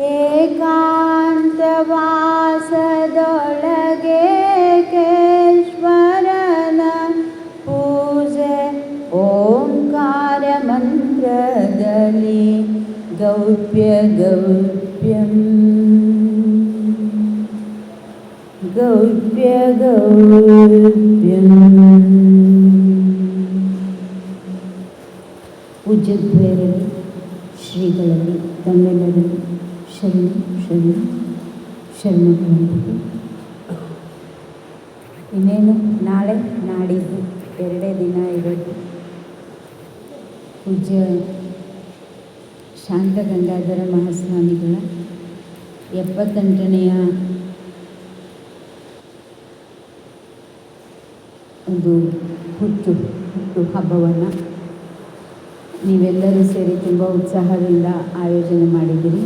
ಏಕಾಂತವಾಸದೊಳಗೆ ಕೇಶ್ವರನ ಪೂಜೆ ಓಂಕಾರ ಮಂತ್ರದಲ್ಲಿ ಗೌಪ್ಯ ಗೌಪ್ಯಂ ಗೌಪ್ಯ ಗೌಪ್ಯಂ. ಪೂಜ್ಯದ್ವಯರಲ್ಲಿ ಶ್ರೀಗಳಲ್ಲಿ ತಮ್ಮೆಲ್ಲರಲ್ಲಿ ಶರಣ ಶರಣ ಶರಣಗಳೊಂದಿಗೆ ಇನ್ನೇನು ನಾಳೆ ನಾಡಿದ್ದು 2 ದಿನ ಇರೋದು ಪೂಜ್ಯ ಶಾಂತ ಗಂಗಾಧರ ಮಹಾಸ್ವಾಮಿಗಳ 78ನೆಯ ಒಂದು ಹುಟ್ಟು ಹಬ್ಬವನ್ನು ನೀವೆಲ್ಲರೂ ಸೇರಿ ತುಂಬ ಉತ್ಸಾಹದಿಂದ ಆಯೋಜನೆ ಮಾಡಿದ್ದೀರಿ.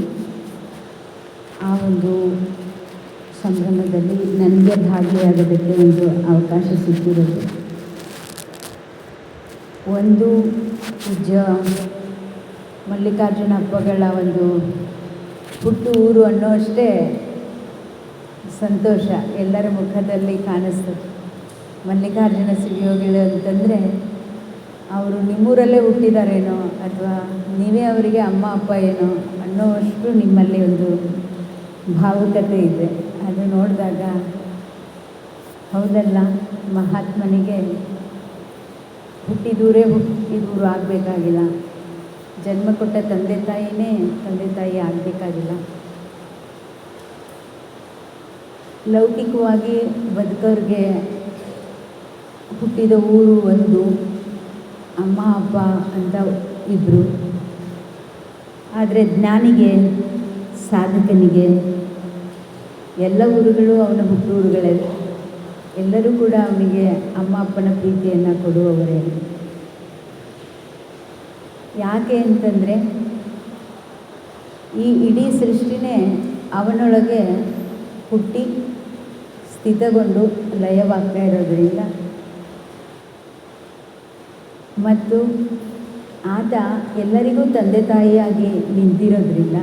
ಆ ಒಂದು ಸಂಭ್ರಮದಲ್ಲಿ ನನಗೆ ಭಾಗಿಯಾಗೋದಕ್ಕೆ ಒಂದು ಅವಕಾಶ ಸಿಕ್ಕಿರೋದು. ಒಂದು ಪೂಜ್ಯ ಮಲ್ಲಿಕಾರ್ಜುನ ಅಪ್ಪಗಳ ಒಂದು ಹುಟ್ಟು ಊರು ಅನ್ನೋ ಅಷ್ಟೇ ಸಂತೋಷ ಎಲ್ಲರ ಮುಖದಲ್ಲಿ ಕಾಣಿಸ್ತದೆ. ಮಲ್ಲಿಕಾರ್ಜುನ ಶಿವಯೋಗಿಗಳು ಅಂತಂದರೆ ಅವರು ನಿಮ್ಮೂರಲ್ಲೇ ಹುಟ್ಟಿದಾರೇನೋ ಅಥವಾ ನೀವೇ ಅವರಿಗೆ ಅಮ್ಮ ಅಪ್ಪ ಏನೋ ಅನ್ನೋವಷ್ಟು ನಿಮ್ಮಲ್ಲಿ ಒಂದು ಭಾವುಕತೆ ಇದೆ. ಅದು ನೋಡಿದಾಗ ಹೌದಲ್ಲ, ಮಹಾತ್ಮನಿಗೆ ಹುಟ್ಟಿದೂರೇ ಹುಟ್ಟಿದೂರು ಆಗಬೇಕಾಗಿಲ್ಲ, ಜನ್ಮ ಕೊಟ್ಟ ತಂದೆ ತಾಯಿನೇ ತಂದೆ ತಾಯಿ ಆಗಬೇಕಾಗಿಲ್ಲ. ಲೌಕಿಕವಾಗಿ ಬದುಕೋರಿಗೆ ಹುಟ್ಟಿದ ಊರು ಒಂದು, ಅಮ್ಮ ಅಪ್ಪ ಅಂತ ಇಬ್ಬರು. ಆದರೆ ಜ್ಞಾನಿಗೆ ಸಾಧಕನಿಗೆ ಎಲ್ಲ ಊರುಗಳು ಅವನ ಹುಟ್ಟೂರುಗಳೇ. ಎಲ್ಲರೂ ಕೂಡ ಅವನಿಗೆ ಅಮ್ಮ ಅಪ್ಪನ ಪ್ರೀತಿಯನ್ನು ಕೊಡುವವರೇ. ಯಾಕೆ ಅಂತಂದರೆ ಈ ಇಡೀ ಸೃಷ್ಟಿನೇ ಅವನೊಳಗೆ ಹುಟ್ಟಿ ಸ್ಥಿತಗೊಂಡು ಲಯವಾಗ್ತಾ ಇರೋದರಿಂದ ಮತ್ತು ಆತ ಎಲ್ಲರಿಗೂ ತಂದೆ ತಾಯಿಯಾಗಿ ನಿಂತಿರೋದ್ರಿಂದ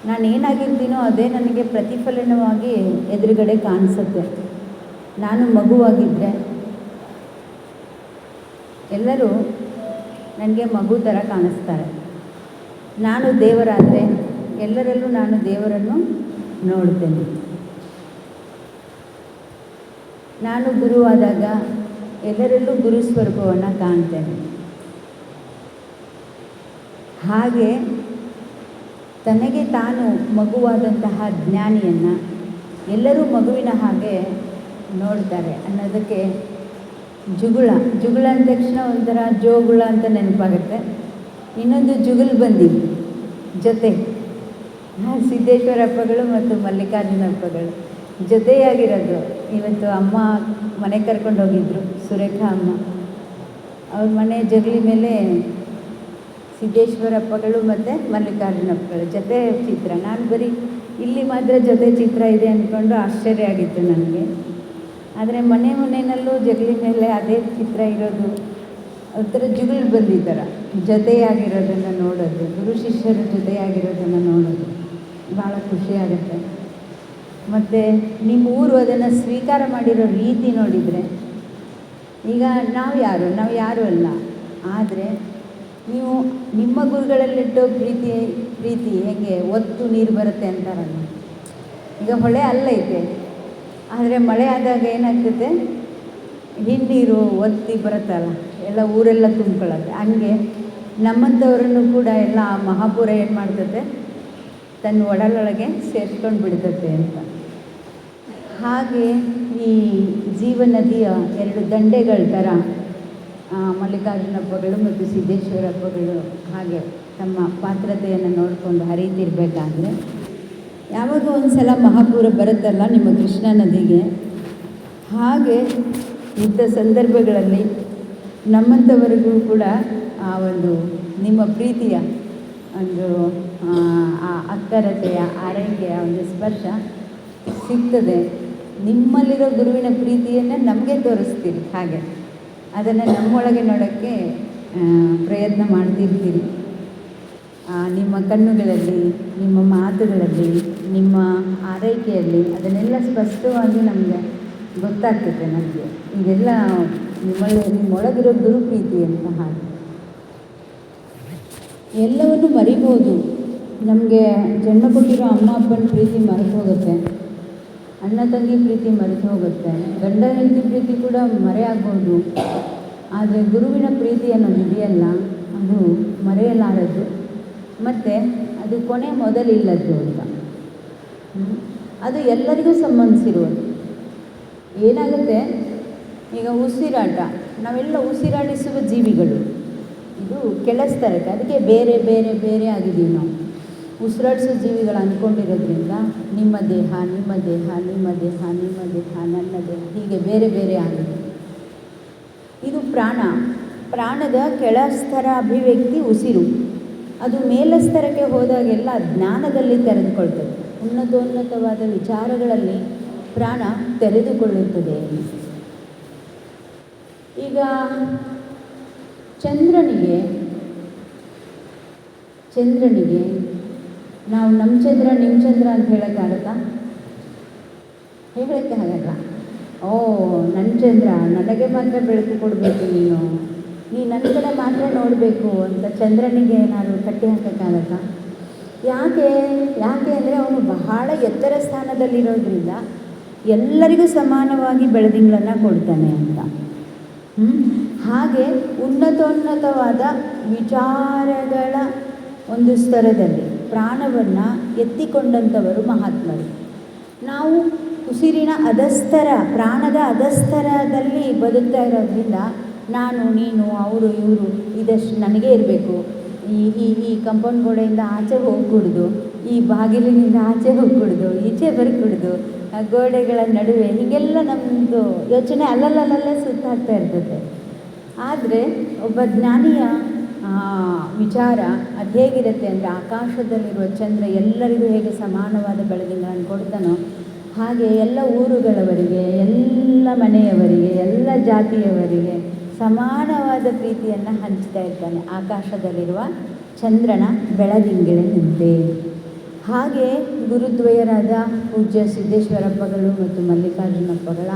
ನಾನೇನಾಗಿರ್ತೀನೋ ಅದೇ ನನಗೆ ಪ್ರತಿಫಲನವಾಗಿ ಎದುರುಗಡೆ ಕಾಣಿಸುತ್ತೆ. ನಾನು ಮಗುವಾಗಿದ್ದರೆ ಎಲ್ಲರೂ ನನಗೆ ಮಗು ಥರ ಕಾಣಿಸ್ತಾರೆ. ನಾನು ದೇವರಾದರೆ ಎಲ್ಲರಲ್ಲೂ ನಾನು ದೇವರನ್ನು ನೋಡ್ತೇನೆ. ನಾನು ಗುರುವಾದಾಗ ಎಲ್ಲರಲ್ಲೂ ಗುರು ಸ್ವರೂಪವನ್ನು ಕಾಣ್ತೇನೆ. ಹಾಗೆ ತನಗೆ ತಾನು ಮಗುವಾದಂತಹ ಜ್ಞಾನಿಯನ್ನು ಎಲ್ಲರೂ ಮಗುವಿನ ಹಾಗೆ ನೋಡ್ತಾರೆ ಅನ್ನೋದಕ್ಕೆ ಜುಗುಳ ಅಂದ ತಕ್ಷಣ ಒಂಥರ ಜೋಗುಳ ಅಂತ ನೆನಪಾಗುತ್ತೆ. ಇನ್ನೊಂದು ಜುಗುಲ್ ಬಂದಿ ಜೊತೆ ಸಿದ್ದೇಶ್ವರಪ್ಪಗಳು ಮತ್ತು ಮಲ್ಲಿಕಾರ್ಜುನಪ್ಪಗಳು ಜೊತೆಯಾಗಿರೋದು. ಇವತ್ತು ಅಮ್ಮ ಮನೆ ಕರ್ಕೊಂಡು ಹೋಗಿದ್ರು, ಸುರೇಖಾ ಅಮ್ಮ. ಅವ್ರ ಮನೆ ಜಗಲಿ ಮೇಲೆ ಸಿದ್ದೇಶ್ವರಪ್ಪಗಳು ಮತ್ತು ಮಲ್ಲಿಕಾರ್ಜುನಪ್ಪಗಳು ಜೊತೆ ಚಿತ್ರ. ನಾನು ಬರೀ ಇಲ್ಲಿ ಮಾತ್ರ ಜೊತೆ ಚಿತ್ರ ಇದೆ ಅಂದ್ಕೊಂಡು ಆಶ್ಚರ್ಯ ಆಗಿತ್ತು ನನಗೆ. ಆದರೆ ಮನೆಯಲ್ಲೂ ಜಗಲಿ ಮೇಲೆ ಅದೇ ಚಿತ್ರ ಇರೋದು ಒಂಥರ ಜುಗುಳು ಬಂದಿದ್ದಾರ ಜೊತೆಯಾಗಿರೋದನ್ನು ನೋಡೋದು, ಗುರು ಶಿಷ್ಯರು ಜೊತೆಯಾಗಿರೋದನ್ನು ನೋಡೋದು ಭಾಳ ಖುಷಿಯಾಗುತ್ತೆ. ಮತ್ತು ನಿಮ್ಮ ಊರು ಅದನ್ನು ಸ್ವೀಕಾರ ಮಾಡಿರೋ ರೀತಿ ನೋಡಿದರೆ, ಈಗ ನಾವು ಯಾರು ಅಲ್ಲ, ಆದರೆ ನೀವು ನಿಮ್ಮ ಗುರುಗಳಲ್ಲಿಟ್ಟೋ ಪ್ರೀತಿ ಹೇಗೆ ಒತ್ತು ನೀರು ಬರುತ್ತೆ ಅಂತಾರಲ್ಲ. ಈಗ ಹೊಳೆ ಅಲ್ಲೈತೆ, ಆದರೆ ಮಳೆ ಆದಾಗ ಏನಾಗ್ತದೆ, ಹಿನ್ನೀರು ಒತ್ತಿ ಬರುತ್ತಲ್ಲ, ಎಲ್ಲ ಊರೆಲ್ಲ ತುಂಬ್ಕೊಳ್ಳುತ್ತೆ. ಹಂಗೆ ನಮ್ಮಂಥವ್ರನ್ನು ಕೂಡ ಎಲ್ಲ ಆ ಮಹಾಪುರ ಏನು ಮಾಡ್ತದೆ, ತನ್ನ ಒಡಲೊಳಗೆ ಸೇರಿಸ್ಕೊಂಡು ಬಿಡ್ತದೆ ಅಂತ. ಹಾಗೆ ಈ ಜೀವನದಿಯ 2 ದಂಡೆಗಳ ಥರ ಮಲ್ಲಿಕಾರ್ಜುನಪ್ಪಗಳು ಮತ್ತು ಸಿದ್ದೇಶ್ವರಪ್ಪಗಳು ಹಾಗೆ ತಮ್ಮ ಪಾತ್ರತೆಯನ್ನು ನೋಡಿಕೊಂಡು ಹರಿತಿರ್ಬೇಕಾದ್ರೆ ಯಾವಾಗ ಒಂದು ಸಲ ಮಹಾಪೂರ ಬರುತ್ತಲ್ಲ ನಿಮ್ಮ ಕೃಷ್ಣಾ ನದಿಗೆ, ಹಾಗೆ ಇಂಥ ಸಂದರ್ಭಗಳಲ್ಲಿ ನಮ್ಮಂಥವರೆಗೂ ಕೂಡ ಆ ಒಂದು ನಿಮ್ಮ ಪ್ರೀತಿಯ ಒಂದು ಆ ಅಕ್ಕರತೆಯ ಆರೈಕೆಯ ಒಂದು ಸ್ಪರ್ಶ ಸಿಗ್ತದೆ. ನಿಮ್ಮಲ್ಲಿರೋ ಗುರುವಿನ ಪ್ರೀತಿಯನ್ನು ನಮಗೆ ತೋರಿಸ್ತೀರಿ, ಹಾಗೆ ಅದನ್ನು ನಮ್ಮೊಳಗೆ ನೋಡೋಕ್ಕೆ ಪ್ರಯತ್ನ ಮಾಡ್ತಿರ್ತೀರಿ. ನಿಮ್ಮ ಕಣ್ಣುಗಳಲ್ಲಿ, ನಿಮ್ಮ ಮಾತುಗಳಲ್ಲಿ, ನಿಮ್ಮ ಆರೈಕೆಯಲ್ಲಿ ಅದನ್ನೆಲ್ಲ ಸ್ಪಷ್ಟವಾಗಿ ನಮಗೆ ಗೊತ್ತಾಗ್ತೈತೆ. ನನಗೆ ಇದೆಲ್ಲ ನಿಮ್ಮೊಳಗಿರೋ ಗುರುಪ್ರೀತಿ ಅಂತ. ಹಾಗೆ ಎಲ್ಲವನ್ನು ಮರಿಬೋದು. ನಮಗೆ ಜನ್ಮ ಕೊಟ್ಟಿರೋ ಅಮ್ಮ ಅಪ್ಪನ ಪ್ರೀತಿ ಮರೆತು ಹೋಗುತ್ತೆ, ಅಣ್ಣ ತಂಗಿ ಪ್ರೀತಿ ಮರೆತು ಹೋಗುತ್ತೆ, ಗಂಡ ಹೆಂಡತಿ ಪ್ರೀತಿ ಕೂಡ ಮರೆಯಾಗ್ಬೋದು. ಆದರೆ ಗುರುವಿನ ಪ್ರೀತಿ ಅನ್ನೋದು ಇದೆಯಲ್ಲ, ಅದು ಮರೆಯಲಾರದು ಮತ್ತು ಅದು ಕೊನೆ ಮೊದಲಿಲ್ಲದ್ದು ಅಂತ. ಅದು ಎಲ್ಲರಿಗೂ ಸಂಬಂಧಿಸಿರುವುದು. ಏನಾಗುತ್ತೆ, ಈಗ ಉಸಿರಾಟ, ನಾವೆಲ್ಲ ಉಸಿರಾಡಿಸುವ ಜೀವಿಗಳು. ಇದು ಕೆಳಸ್ತರಕ್ಕೆ, ಅದಕ್ಕೆ ಬೇರೆ ಬೇರೆ ಬೇರೆ ಆಗಿದ್ದೀವಿ ನಾವು. ಉಸಿರಾಡಿಸೋ ಜೀವಿಗಳು ಅಂದ್ಕೊಂಡಿರೋದ್ರಿಂದ ನಿಮ್ಮ ದೇಹ, ನಿಮ್ಮ ದೇಹ, ನಿಮ್ಮ ದೇಹ, ನಿಮ್ಮ ದೇಹ, ನನ್ನ ದೇಹ, ಹೀಗೆ ಬೇರೆ ಬೇರೆ ಆಗಿದೆ. ಇದು ಪ್ರಾಣ. ಪ್ರಾಣದ ಕೆಳಸ್ತರ ಅಭಿವ್ಯಕ್ತಿ ಉಸಿರು. ಅದು ಮೇಲಸ್ತರಕ್ಕೆ ಹೋದಾಗೆಲ್ಲ ಜ್ಞಾನದಲ್ಲಿ ತೆರೆದುಕೊಳ್ತದೆ. ಉನ್ನತೋನ್ನತವಾದ ವಿಚಾರಗಳಲ್ಲಿ ಪ್ರಾಣ ತೆರೆದುಕೊಳ್ಳುತ್ತದೆ. ಈಗ ಚಂದ್ರನಿಗೆ ನಾವು ನಮ್ಮ ಚಂದ್ರ ನಿಮ್ಮ ಚಂದ್ರ ಅಂತ ಹೇಳೋಕ್ಕಾಗತ್ತಾ? ಹೇಳೋಕ್ಕೆ ಆಗಲ್ಲ. ಓ ನನ್ನ ಚಂದ್ರ, ನನಗೆ ಮಾತ್ರ ಬೆಳಕು ಕೊಡಬೇಕು, ನೀನು ನನ್ನ ಕಡೆ ಮಾತ್ರ ನೋಡಬೇಕು ಅಂತ ಚಂದ್ರನಿಗೆ ಏನಾದರೂ ಕಟ್ಟಿ ಹಾಕೋಕ್ಕಾಗತ್ತಾ? ಯಾಕೆ ಅಂದರೆ ಅವನು ಬಹಳ ಎತ್ತರ ಸ್ಥಾನದಲ್ಲಿರೋದ್ರಿಂದ ಎಲ್ಲರಿಗೂ ಸಮಾನವಾಗಿ ಬೆಳದಿಂಗಳನ್ನು ಕೊಡ್ತಾನೆ ಅಂತ. ಹಾಗೆ ಉನ್ನತೋನ್ನತವಾದ ವಿಚಾರಗಳ ಒಂದು ಸ್ತರದಲ್ಲಿ ಪ್ರಾಣವನ್ನು ಎತ್ತಿಕೊಂಡಂಥವರು ಮಹಾತ್ಮರು. ನಾವು ಉಸಿರಿನ ಅಧಸ್ತರ, ಪ್ರಾಣದ ಅಧಸ್ತರದಲ್ಲಿ ಬದುಕ್ತಾ ಇರೋದ್ರಿಂದ ನಾನು, ನೀನು, ಅವರು, ಇವರು ಇದಷ್ಟು ನನಗೇ ಇರಬೇಕು, ಈ ಕಂಪೌಂಡ್ ಗೋಡೆಯಿಂದ ಆಚೆ ಹೋಗ್ಕೂಡ್ದು, ಈ ಬಾಗಿಲಿನಿಂದ ಆಚೆ ಹೋಗ್ಕೂಡ್ದು, ಈಚೆ ಬರ್ಕೂಡ್ದು, ಗೋಡೆಗಳ ನಡುವೆ, ಹೀಗೆಲ್ಲ ನಮ್ಮದು ಯೋಚನೆ ಅಲ್ಲಲ್ಲಲ್ಲೇ ಸುತ್ತಾಗ್ತಾ ಇರ್ತದೆ. ಆದರೆ ಒಬ್ಬ ಜ್ಞಾನಿಯ ವಿಚಾರ ಅದು ಹೇಗಿರುತ್ತೆ ಅಂದರೆ, ಆಕಾಶದಲ್ಲಿರುವ ಚಂದ್ರ ಎಲ್ಲರಿಗೂ ಹೇಗೆ ಸಮಾನವಾದ ಬೆಳದಿಂಗಳನ್ನು ಕೊಡ್ತಾನೋ ಹಾಗೆ ಎಲ್ಲ ಊರುಗಳವರಿಗೆ, ಎಲ್ಲ ಮನೆಯವರಿಗೆ, ಎಲ್ಲ ಜಾತಿಯವರಿಗೆ ಸಮಾನವಾದ ಪ್ರೀತಿಯನ್ನು ಹಂಚ್ತಾ ಇರ್ತಾನೆ ಆಕಾಶದಲ್ಲಿರುವ ಚಂದ್ರನ ಬೆಳದಿಂಗಳಿನಂತೆ. ಹಾಗೆ ಗುರುದ್ವಯರಾದ ಪೂಜ್ಯ ಸಿದ್ದೇಶ್ವರಪ್ಪಗಳು ಮತ್ತು ಮಲ್ಲಿಕಾರ್ಜುನಪ್ಪಗಳ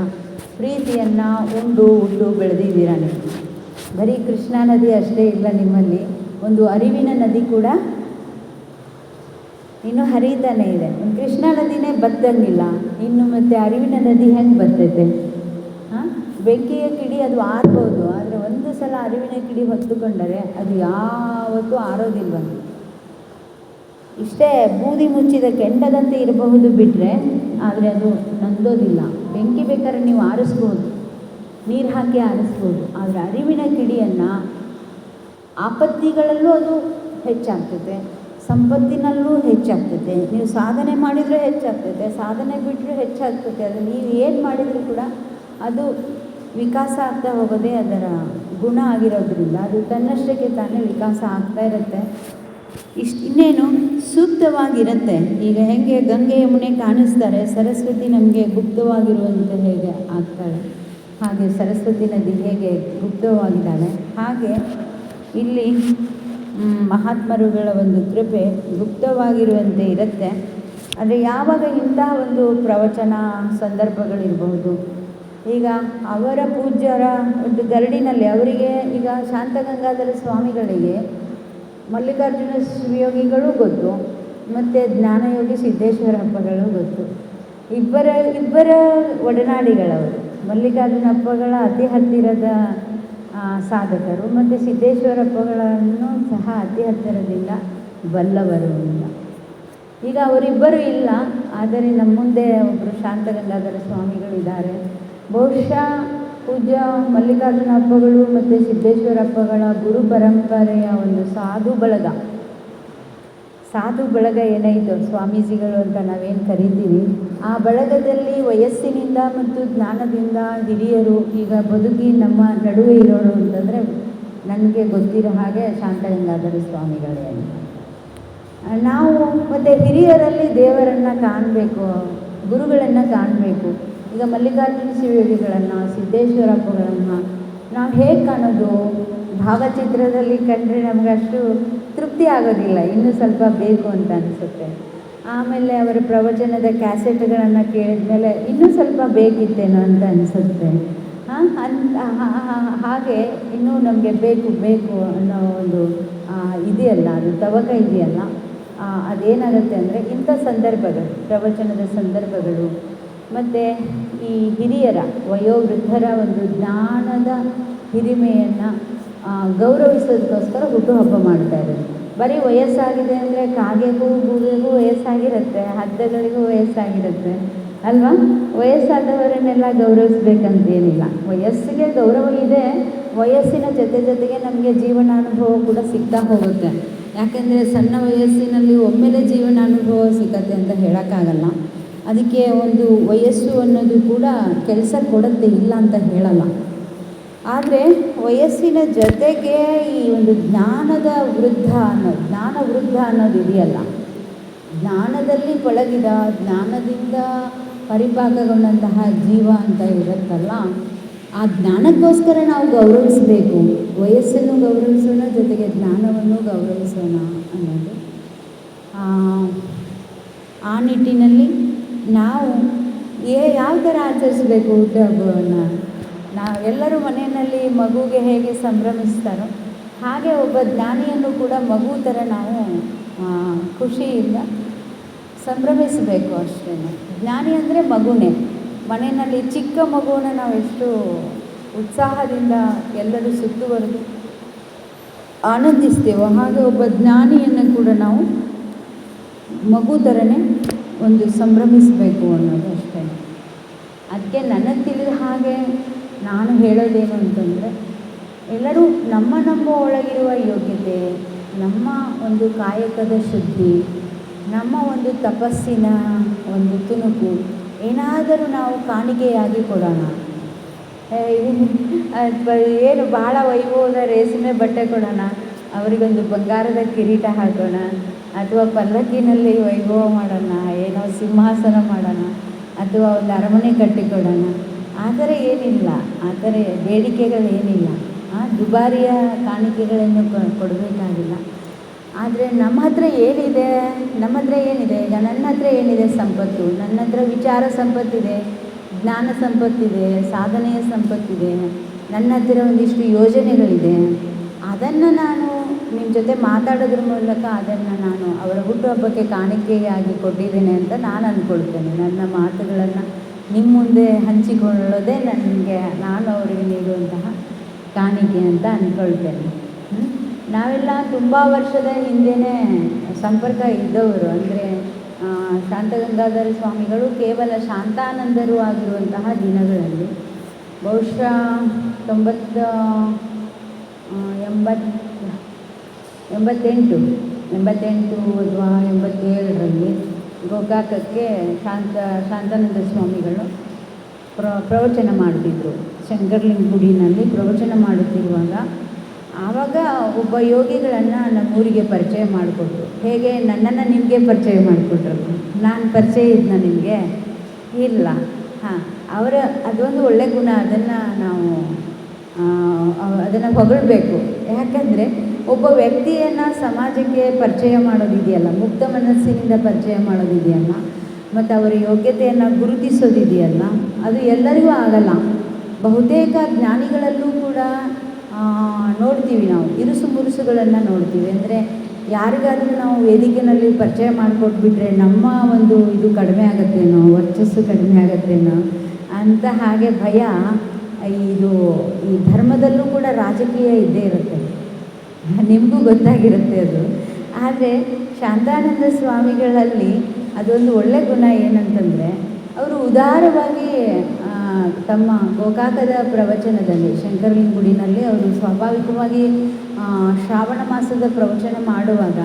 ಪ್ರೀತಿಯನ್ನು ಉಂಡು ಬೆಳೆದಿದ್ದೀರ ನೀವು. ಬರೀ ಕೃಷ್ಣಾ ನದಿ ಅಷ್ಟೇ ಇಲ್ಲ ನಿಮ್ಮಲ್ಲಿ, ಒಂದು ಅರಿವಿನ ನದಿ ಕೂಡ ಇನ್ನೂ ಹರಿತಾನೆ ಇದೆ. ಒಂದು ಕೃಷ್ಣಾ ನದಿನೇ ಬತ್ತಂಗಿಲ್ಲ, ಇನ್ನು ಮತ್ತೆ ಅರಿವಿನ ನದಿ ಹೆಂಗೆ ಬರ್ತೈತೆ? ಬೆಂಕಿಯ ಕಿಡಿ ಅದು ಆರ್ಬೋದು, ಆದರೆ ಒಂದು ಸಲ ಅರಿವಿನ ಕಿಡಿ ಹೊತ್ತುಕೊಂಡರೆ ಅದು ಯಾವತ್ತೂ ಆರೋದಿಲ್ವಂತೆ. ಇಷ್ಟೇ ಬೂದಿ ಮುಚ್ಚಿದ ಕೆಂಡದಂತೆ ಇರಬಹುದು ಬಿಟ್ಟರೆ, ಆದರೆ ಅದು ನಂದೋದಿಲ್ಲ. ಬೆಂಕಿ ಬೇಕಾದ್ರೆ ನೀವು ಆರಿಸ್ಬೋದು, ನೀರು ಹಾಕಿ ಆರಿಸ್ಬೋದು, ಆದರೆ ಅರಿವಿನ ಕಿಡಿಯನ್ನು ಆಪತ್ತಿಗಳಲ್ಲೂ ಅದು ಹೆಚ್ಚಾಗ್ತದೆ, ಸಂಪತ್ತಿನಲ್ಲೂ ಹೆಚ್ಚಾಗ್ತದೆ. ನೀವು ಸಾಧನೆ ಮಾಡಿದರೆ ಹೆಚ್ಚಾಗ್ತದೆ, ಸಾಧನೆ ಬಿಟ್ಟರೆ ಹೆಚ್ಚಾಗ್ತದೆ. ಅದು ನೀವು ಏನು ಮಾಡಿದರೂ ಕೂಡ ಅದು ವಿಕಾಸ ಆಗ್ತಾ ಹೋಗೋದೇ ಅದರ ಗುಣ ಆಗಿರೋದ್ರಿಂದ ಅದು ತನ್ನಷ್ಟಕ್ಕೆ ತಾನೇ ವಿಕಾಸ ಆಗ್ತಾ ಇರುತ್ತೆ. ಇನ್ನೇನು ಸೂಕ್ತವಾಗಿರುತ್ತೆ. ಈಗ ಹೇಗೆ ಗಂಗೆ ಯಮುನೆ ಕಾಣಿಸ್ತಾರೆ, ಸರಸ್ವತಿ ನಮಗೆ ಗುಪ್ತವಾಗಿರುವಂತೆ ಹೇಗೆ ಆಗ್ತಾಳೆ, ಹಾಗೆ ಸರಸ್ವತಿ ನದಿ ಹೇಗೆ ಗುಪ್ತವಾಗಿದ್ದಾಳೆ, ಹಾಗೆ ಇಲ್ಲಿ ಮಹಾತ್ಮರುಗಳ ಒಂದು ಕೃಪೆ ಗುಪ್ತವಾಗಿರುವಂತೆ ಇರುತ್ತೆ. ಆದರೆ ಯಾವಾಗ ಇಂತಹ ಒಂದು ಪ್ರವಚನ ಸಂದರ್ಭಗಳಿರಬಹುದು, ಈಗ ಅವರ ಪೂಜ್ಯರ ಒಂದು ಗರಡಿನಲ್ಲಿ ಅವರಿಗೆ, ಈಗ ಶಾಂತಗಂಗಾಧರ ಸ್ವಾಮಿಗಳಿಗೆ ಮಲ್ಲಿಕಾರ್ಜುನ ಶಿವಯೋಗಿಗಳು ಗೊತ್ತು ಮತ್ತು ಜ್ಞಾನಯೋಗಿ ಸಿದ್ದೇಶ್ವರಪ್ಪಗಳು ಗೊತ್ತು. ಇಬ್ಬರ ಒಡನಾಡಿಗಳವರು. ಮಲ್ಲಿಕಾರ್ಜುನಪ್ಪಗಳ ಅತಿ ಹತ್ತಿರದ ಸಾಧಕರು ಮತ್ತು ಸಿದ್ದೇಶ್ವರಪ್ಪಗಳನ್ನು ಸಹ ಅತಿ ಹತ್ತಿರದಿಂದ ಬಲ್ಲವರು ಅಂತ. ಈಗ ಅವರಿಬ್ಬರು ಇಲ್ಲ, ಆದರೆ ನಮ್ಮ ಮುಂದೆ ಒಬ್ಬರು ಶಾಂತಗಂಗಾಧರ ಸ್ವಾಮಿಗಳಿದ್ದಾರೆ. ಬಹುಶಃ ಪೂಜ್ಯ ಮಲ್ಲಿಕಾರ್ಜುನಪ್ಪಗಳು ಮತ್ತು ಸಿದ್ದೇಶ್ವರಪ್ಪಗಳ ಗುರು ಪರಂಪರೆಯ ಒಂದು ಸಾಧು ಬಳಗ ಏನೈತೋ, ಸ್ವಾಮೀಜಿಗಳು ಅಂತ ನಾವೇನು ಕರಿತೀವಿ, ಆ ಬಳಗದಲ್ಲಿ ವಯಸ್ಸಿನಿಂದ ಮತ್ತು ಜ್ಞಾನದಿಂದ ಹಿರಿಯರು ಈಗ ಬದುಕಿ ನಮ್ಮ ನಡುವೆ ಇರೋರು ಅಂತಂದರೆ ನನಗೆ ಗೊತ್ತಿರೋ ಹಾಗೆ ಶಾಂತಗಂಗಾಧರ ಸ್ವಾಮಿಗಳೇ ಅಂತ. ನಾವು ಮತ್ತು ಹಿರಿಯರಲ್ಲಿ ದೇವರನ್ನು ಕಾಣಬೇಕು, ಗುರುಗಳನ್ನು ಕಾಣಬೇಕು. ಈಗ ಮಲ್ಲಿಕಾರ್ಜುನ ಶಿವಯೋಗಿಗಳನ್ನು, ಸಿದ್ದೇಶ್ವರಪ್ಪಗಳನ್ನು ನಾವು ಹೇಗೆ ಕಾಣೋದು? ಭಾವಚಿತ್ರದಲ್ಲಿ ಕಂಡ್ರೆ ನಮಗಷ್ಟು ತೃಪ್ತಿ ಆಗೋದಿಲ್ಲ, ಇನ್ನೂ ಸ್ವಲ್ಪ ಬೇಕು ಅಂತ ಅನಿಸುತ್ತೆ. ಆಮೇಲೆ ಅವರ ಪ್ರವಚನದ ಕ್ಯಾಸೆಟ್ಗಳನ್ನು ಕೇಳಿದ ಮೇಲೆ ಇನ್ನೂ ಸ್ವಲ್ಪ ಬೇಕಿತ್ತೇನೋ ಅಂತ ಅನಿಸುತ್ತೆ. ಹಾಗೆ ಇನ್ನೂ ನಮಗೆ ಬೇಕು ಬೇಕು ಅನ್ನೋ ಒಂದು ಇದೆಯಲ್ಲ, ಅದು ತವಕ ಇದೆಯಲ್ಲ, ಅದೇನಾಗುತ್ತೆ ಅಂದರೆ ಇಂಥ ಸಂದರ್ಭಗಳು, ಪ್ರವಚನದ ಸಂದರ್ಭಗಳು ಮತ್ತು ಈ ಹಿರಿಯರ ವಯೋವೃದ್ಧರ ಒಂದು ಜ್ಞಾನದ ಹಿರಿಮೆಯನ್ನು ಗೌರವಿಸೋದಕ್ಕೋಸ್ಕರ ಹುಟ್ಟುಹಬ್ಬ ಮಾಡ್ತಾ ಇರೋದು. ಬರೀ ವಯಸ್ಸಾಗಿದೆ ಅಂದರೆ ಕಾಗೆಗೂ ಗೂಗೆಗೂ ವಯಸ್ಸಾಗಿರುತ್ತೆ, ಹದ್ದಗಳಿಗೂ ವಯಸ್ಸಾಗಿರುತ್ತೆ ಅಲ್ವಾ? ವಯಸ್ಸಾದವರನ್ನೆಲ್ಲ ಗೌರವಿಸ್ಬೇಕಂತೇನಿಲ್ಲ. ವಯಸ್ಸಿಗೆ ಗೌರವ ಇದೆ, ವಯಸ್ಸಿನ ಜೊತೆಗೆ ನಮಗೆ ಜೀವನಾನುಭವ ಕೂಡ ಸಿಗ್ತಾ ಹೋಗುತ್ತೆ. ಯಾಕೆಂದರೆ ಸಣ್ಣ ವಯಸ್ಸಿನಲ್ಲಿ ಒಮ್ಮೆಲೆ ಜೀವನಾನುಭವ ಸಿಗತ್ತೆ ಅಂತ ಹೇಳೋಕ್ಕಾಗಲ್ಲ. ಅದಕ್ಕೆ ಒಂದು ವಯಸ್ಸು ಅನ್ನೋದು ಕೂಡ ಕೆಲಸ ಕೊಡುತ್ತೆ, ಇಲ್ಲ ಅಂತ ಹೇಳಲ್ಲ. ಆದರೆ ವಯಸ್ಸಿನ ಜೊತೆಗೆ ಈ ಒಂದು ಜ್ಞಾನ ವೃದ್ಧ ಅನ್ನೋದು ಇದೆಯಲ್ಲ, ಜ್ಞಾನದಲ್ಲಿ ಪಳಗಿದ, ಜ್ಞಾನದಿಂದ ಪರಿಪಾಕಗೊಂಡಂತಹ ಜೀವ ಅಂತ ಇರುತ್ತಲ್ಲ, ಆ ಜ್ಞಾನಕ್ಕೋಸ್ಕರ ನಾವು ಗೌರವಿಸಬೇಕು. ವಯಸ್ಸನ್ನು ಗೌರವಿಸೋಣ, ಜೊತೆಗೆ ಜ್ಞಾನವನ್ನು ಗೌರವಿಸೋಣ ಅನ್ನೋದು. ಆ ನಿಟ್ಟಿನಲ್ಲಿ ನಾವು ಯಾವ ಥರ ಆಚರಿಸಬೇಕು ಹುಟ್ಟುಹಬ್ಬವನ್ನು? ಎಲ್ಲರೂ ಮನೆಯಲ್ಲಿ ಮಗುಗೆ ಹೇಗೆ ಸಂಭ್ರಮಿಸ್ತಾರೋ ಹಾಗೆ ಒಬ್ಬ ಜ್ಞಾನಿಯನ್ನು ಕೂಡ ಮಗು ಥರ ನಾವು ಖುಷಿಯಿಂದ ಸಂಭ್ರಮಿಸಬೇಕು ಅಷ್ಟೇ. ಜ್ಞಾನಿ ಅಂದರೆ ಮಗುನೇ. ಮನೆಯಲ್ಲಿ ಚಿಕ್ಕ ಮಗುವನ್ನು ನಾವು ಎಷ್ಟು ಉತ್ಸಾಹದಿಂದ ಎಲ್ಲರೂ ಸುತ್ತುವರೆದು ಆನಂದಿಸ್ತೇವೋ ಹಾಗೆ ಒಬ್ಬ ಜ್ಞಾನಿಯನ್ನು ಕೂಡ ನಾವು ಮಗು ಥರನೇ ಒಂದು ಸಂಭ್ರಮಿಸಬೇಕು ಅನ್ನೋದು ಅಷ್ಟೇ. ಅದಕ್ಕೆ ನನಗೆ ತಿಳಿದ ಹಾಗೆ ನಾನು ಹೇಳೋದೇನು ಅಂತಂದರೆ, ಎಲ್ಲರೂ ನಮ್ಮ ಒಳಗಿರುವ ಯೋಗ್ಯತೆ, ನಮ್ಮ ಒಂದು ಕಾಯಕದ ಶುದ್ಧಿ, ನಮ್ಮ ಒಂದು ತಪಸ್ಸಿನ ಒಂದು ತುಣುಕು ಏನಾದರೂ ನಾವು ಕಾಣಿಕೆಯಾಗಿ ಕೊಡೋಣ. ಏನು ಭಾಳ ವೈಭವದ ರೇಷ್ಮೆ ಬಟ್ಟೆ ಕೊಡೋಣ, ಅವರಿಗೊಂದು ಬಂಗಾರದ ಕಿರೀಟ ಹಾಕೋಣ, ಅಥವಾ ಪಲ್ಲಕ್ಕಿನಲ್ಲಿ ವೈಭವ ಮಾಡೋಣ, ಏನೋ ಸಿಂಹಾಸನ ಮಾಡೋಣ, ಅಥವಾ ಒಂದು ಅರಮನೆ ಕಟ್ಟಿಕೊಡೋಣ. ಆ ಥರ ಏನಿಲ್ಲ, ಆ ಥರ ಬೇಡಿಕೆಗಳೇನಿಲ್ಲ, ದುಬಾರಿಯ ಕಾಣಿಕೆಗಳನ್ನು ಕೊಡಬೇಕಾಗಿಲ್ಲ. ಆದರೆ ನಮ್ಮ ಹತ್ರ ಏನಿದೆ, ಈಗ ನನ್ನ ಹತ್ರ ಏನಿದೆ ಸಂಪತ್ತು? ನನ್ನ ಹತ್ರ ವಿಚಾರ ಸಂಪತ್ತಿದೆ, ಜ್ಞಾನ ಸಂಪತ್ತಿದೆ, ಸಾಧನೆಯ ಸಂಪತ್ತಿದೆ, ನನ್ನ ಹತ್ತಿರ ಒಂದಿಷ್ಟು ಯೋಜನೆಗಳಿದೆ. ಅದನ್ನು ನಾನು ನಿಮ್ಮ ಜೊತೆ ಮಾತಾಡೋದ್ರ ಮೂಲಕ ಅದನ್ನು ನಾನು ಅವರ ಹುಟ್ಟುಹಬ್ಬಕ್ಕೆ ಕಾಣಿಕೆಯಾಗಿ ಕೊಟ್ಟಿದ್ದೇನೆ ಅಂತ ನಾನು ಅಂದ್ಕೊಳ್ತೇನೆ. ನನ್ನ ಮಾತುಗಳನ್ನು ನಿಮ್ಮ ಮುಂದೆ ಹಂಚಿಕೊಳ್ಳೋದೇ ನಾನು ಅವರಿಗೆ ನೀಡುವಂತಹ ಕಾಣಿಕೆ ಅಂತ ಅಂದ್ಕೊಳ್ತೇನೆ. ನಾವೆಲ್ಲ ತುಂಬ ವರ್ಷದ ಹಿಂದೆಯೇ ಸಂಪರ್ಕ ಇದ್ದವರು. ಅಂದರೆ ಶಾಂತಗಂಗಾಧರ ಸ್ವಾಮಿಗಳು ಕೇವಲ ಶಾಂತಾನಂದರು ಆಗಿರುವಂತಹ ದಿನಗಳಲ್ಲಿ ಬಹುಶಃ 88 ಅಥವಾ 87ರಲ್ಲಿ ಗೋಕಾಕಕ್ಕೆ ಶಾಂತಾನಂದ ಸ್ವಾಮಿಗಳು ಪ್ರವಚನ ಮಾಡ್ತಿದ್ರು. ಶಂಕರಲಿಂಗ ಗುಡಿನಲ್ಲಿ ಪ್ರವಚನ ಮಾಡುತ್ತಿರುವಾಗ ಆವಾಗ ಒಬ್ಬ ಯೋಗಿಗಳನ್ನು ನಮ್ಮೂರಿಗೆ ಪರಿಚಯ ಮಾಡಿಕೊಟ್ರು. ಹೇಗೆ ನನ್ನನ್ನು ನಿಮಗೆ ಪರಿಚಯ ಮಾಡಿಕೊಟ್ರು? ನಾನು ಪರಿಚಯ ಇದ್ನ ನಿಮಗೆ? ಇಲ್ಲ. ಅದೊಂದು ಒಳ್ಳೆಯ ಗುಣ. ಅದನ್ನು ಹೊಗಳಬೇಕು. ಯಾಕಂದರೆ ಒಬ್ಬ ವ್ಯಕ್ತಿಯನ್ನು ಸಮಾಜಕ್ಕೆ ಪರಿಚಯ ಮಾಡೋದಿದೆಯಲ್ಲ, ಮುಕ್ತ ಮನಸ್ಸಿನಿಂದ ಪರಿಚಯ ಮಾಡೋದಿದೆಯಲ್ಲ, ಮತ್ತು ಅವರ ಯೋಗ್ಯತೆಯನ್ನು ಗುರುತಿಸೋದಿದೆಯಲ್ಲ, ಅದು ಎಲ್ಲರಿಗೂ ಆಗಲ್ಲ. ಬಹುತೇಕ ಜ್ಞಾನಿಗಳಲ್ಲೂ ಕೂಡ ನೋಡ್ತೀವಿ, ನಾವು ಇರುಸು ಮುರುಸುಗಳನ್ನು ನೋಡ್ತೀವಿ. ಅಂದರೆ ಯಾರಿಗಾದರೂ ನಾವು ವೇದಿಕೆಯಲ್ಲಿ ಪರಿಚಯ ಮಾಡಿಕೊಟ್ಬಿಟ್ರೆ ನಮ್ಮ ಒಂದು ಇದು ಕಡಿಮೆ ಆಗುತ್ತೇನೋ, ವರ್ಚಸ್ಸು ಕಡಿಮೆ ಆಗುತ್ತೇನೋ ಅಂತ ಹಾಗೆ ಭಯ. ಈ ಧರ್ಮದಲ್ಲೂ ಕೂಡ ರಾಜಕೀಯ ಇದ್ದೇ ಇರುತ್ತೆ, ನಿಮಗೂ ಗೊತ್ತಾಗಿರುತ್ತೆ ಅದು. ಆದರೆ ಶಾಂತಾನಂದ ಸ್ವಾಮಿಗಳಲ್ಲಿ ಅದೊಂದು ಒಳ್ಳೆಯ ಗುಣ ಏನಂತಂದರೆ, ಅವರು ಉದಾರವಾಗಿ ತಮ್ಮ ಗೋಕಾಕದ ಪ್ರವಚನದಲ್ಲಿ, ಶಂಕರಲಿಂಗ ಗುಡಿನಲ್ಲಿ ಅವರು ಸ್ವಾಭಾವಿಕವಾಗಿ ಶ್ರಾವಣ ಮಾಸದ ಪ್ರವಚನ ಮಾಡುವಾಗ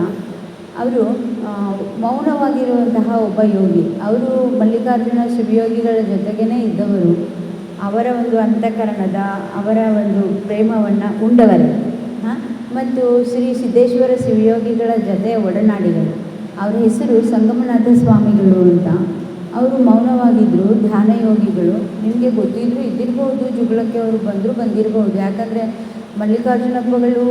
ಅವರು ಮೌನವಾಗಿರುವಂತಹ ಒಬ್ಬ ಯೋಗಿ. ಅವರು ಮಲ್ಲಿಕಾರ್ಜುನ ಶಿವಯೋಗಿಗಳ ಜೊತೆಗೇ ಇದ್ದವರು. ಅವರ ಒಂದು ಅಂತಃಕರಣದ, ಅವರ ಒಂದು ಪ್ರೇಮವನ್ನು ಉಂಡವರು. ಮತ್ತು ಶ್ರೀ ಸಿದ್ದೇಶ್ವರ ಶಿವಯೋಗಿಗಳ ಜೊತೆ ಒಡನಾಡಿಗಳು. ಅವರ ಹೆಸರು ಸಂಗಮನಾಥ ಸ್ವಾಮಿಗಳು ಅಂತ. ಅವರು ಮೌನವಾಗಿದ್ದರು, ಧ್ಯಾನ ಯೋಗಿಗಳು. ನಿಮಗೆ ಗೊತ್ತಿದ್ದರೂ ಇದ್ದಿರ್ಬೋದು, ಜುಗಳಕ್ಕೆ ಅವರು ಬಂದಿರ್ಬೋದು. ಯಾಕಂದರೆ ಮಲ್ಲಿಕಾರ್ಜುನಪ್ಪಗಳು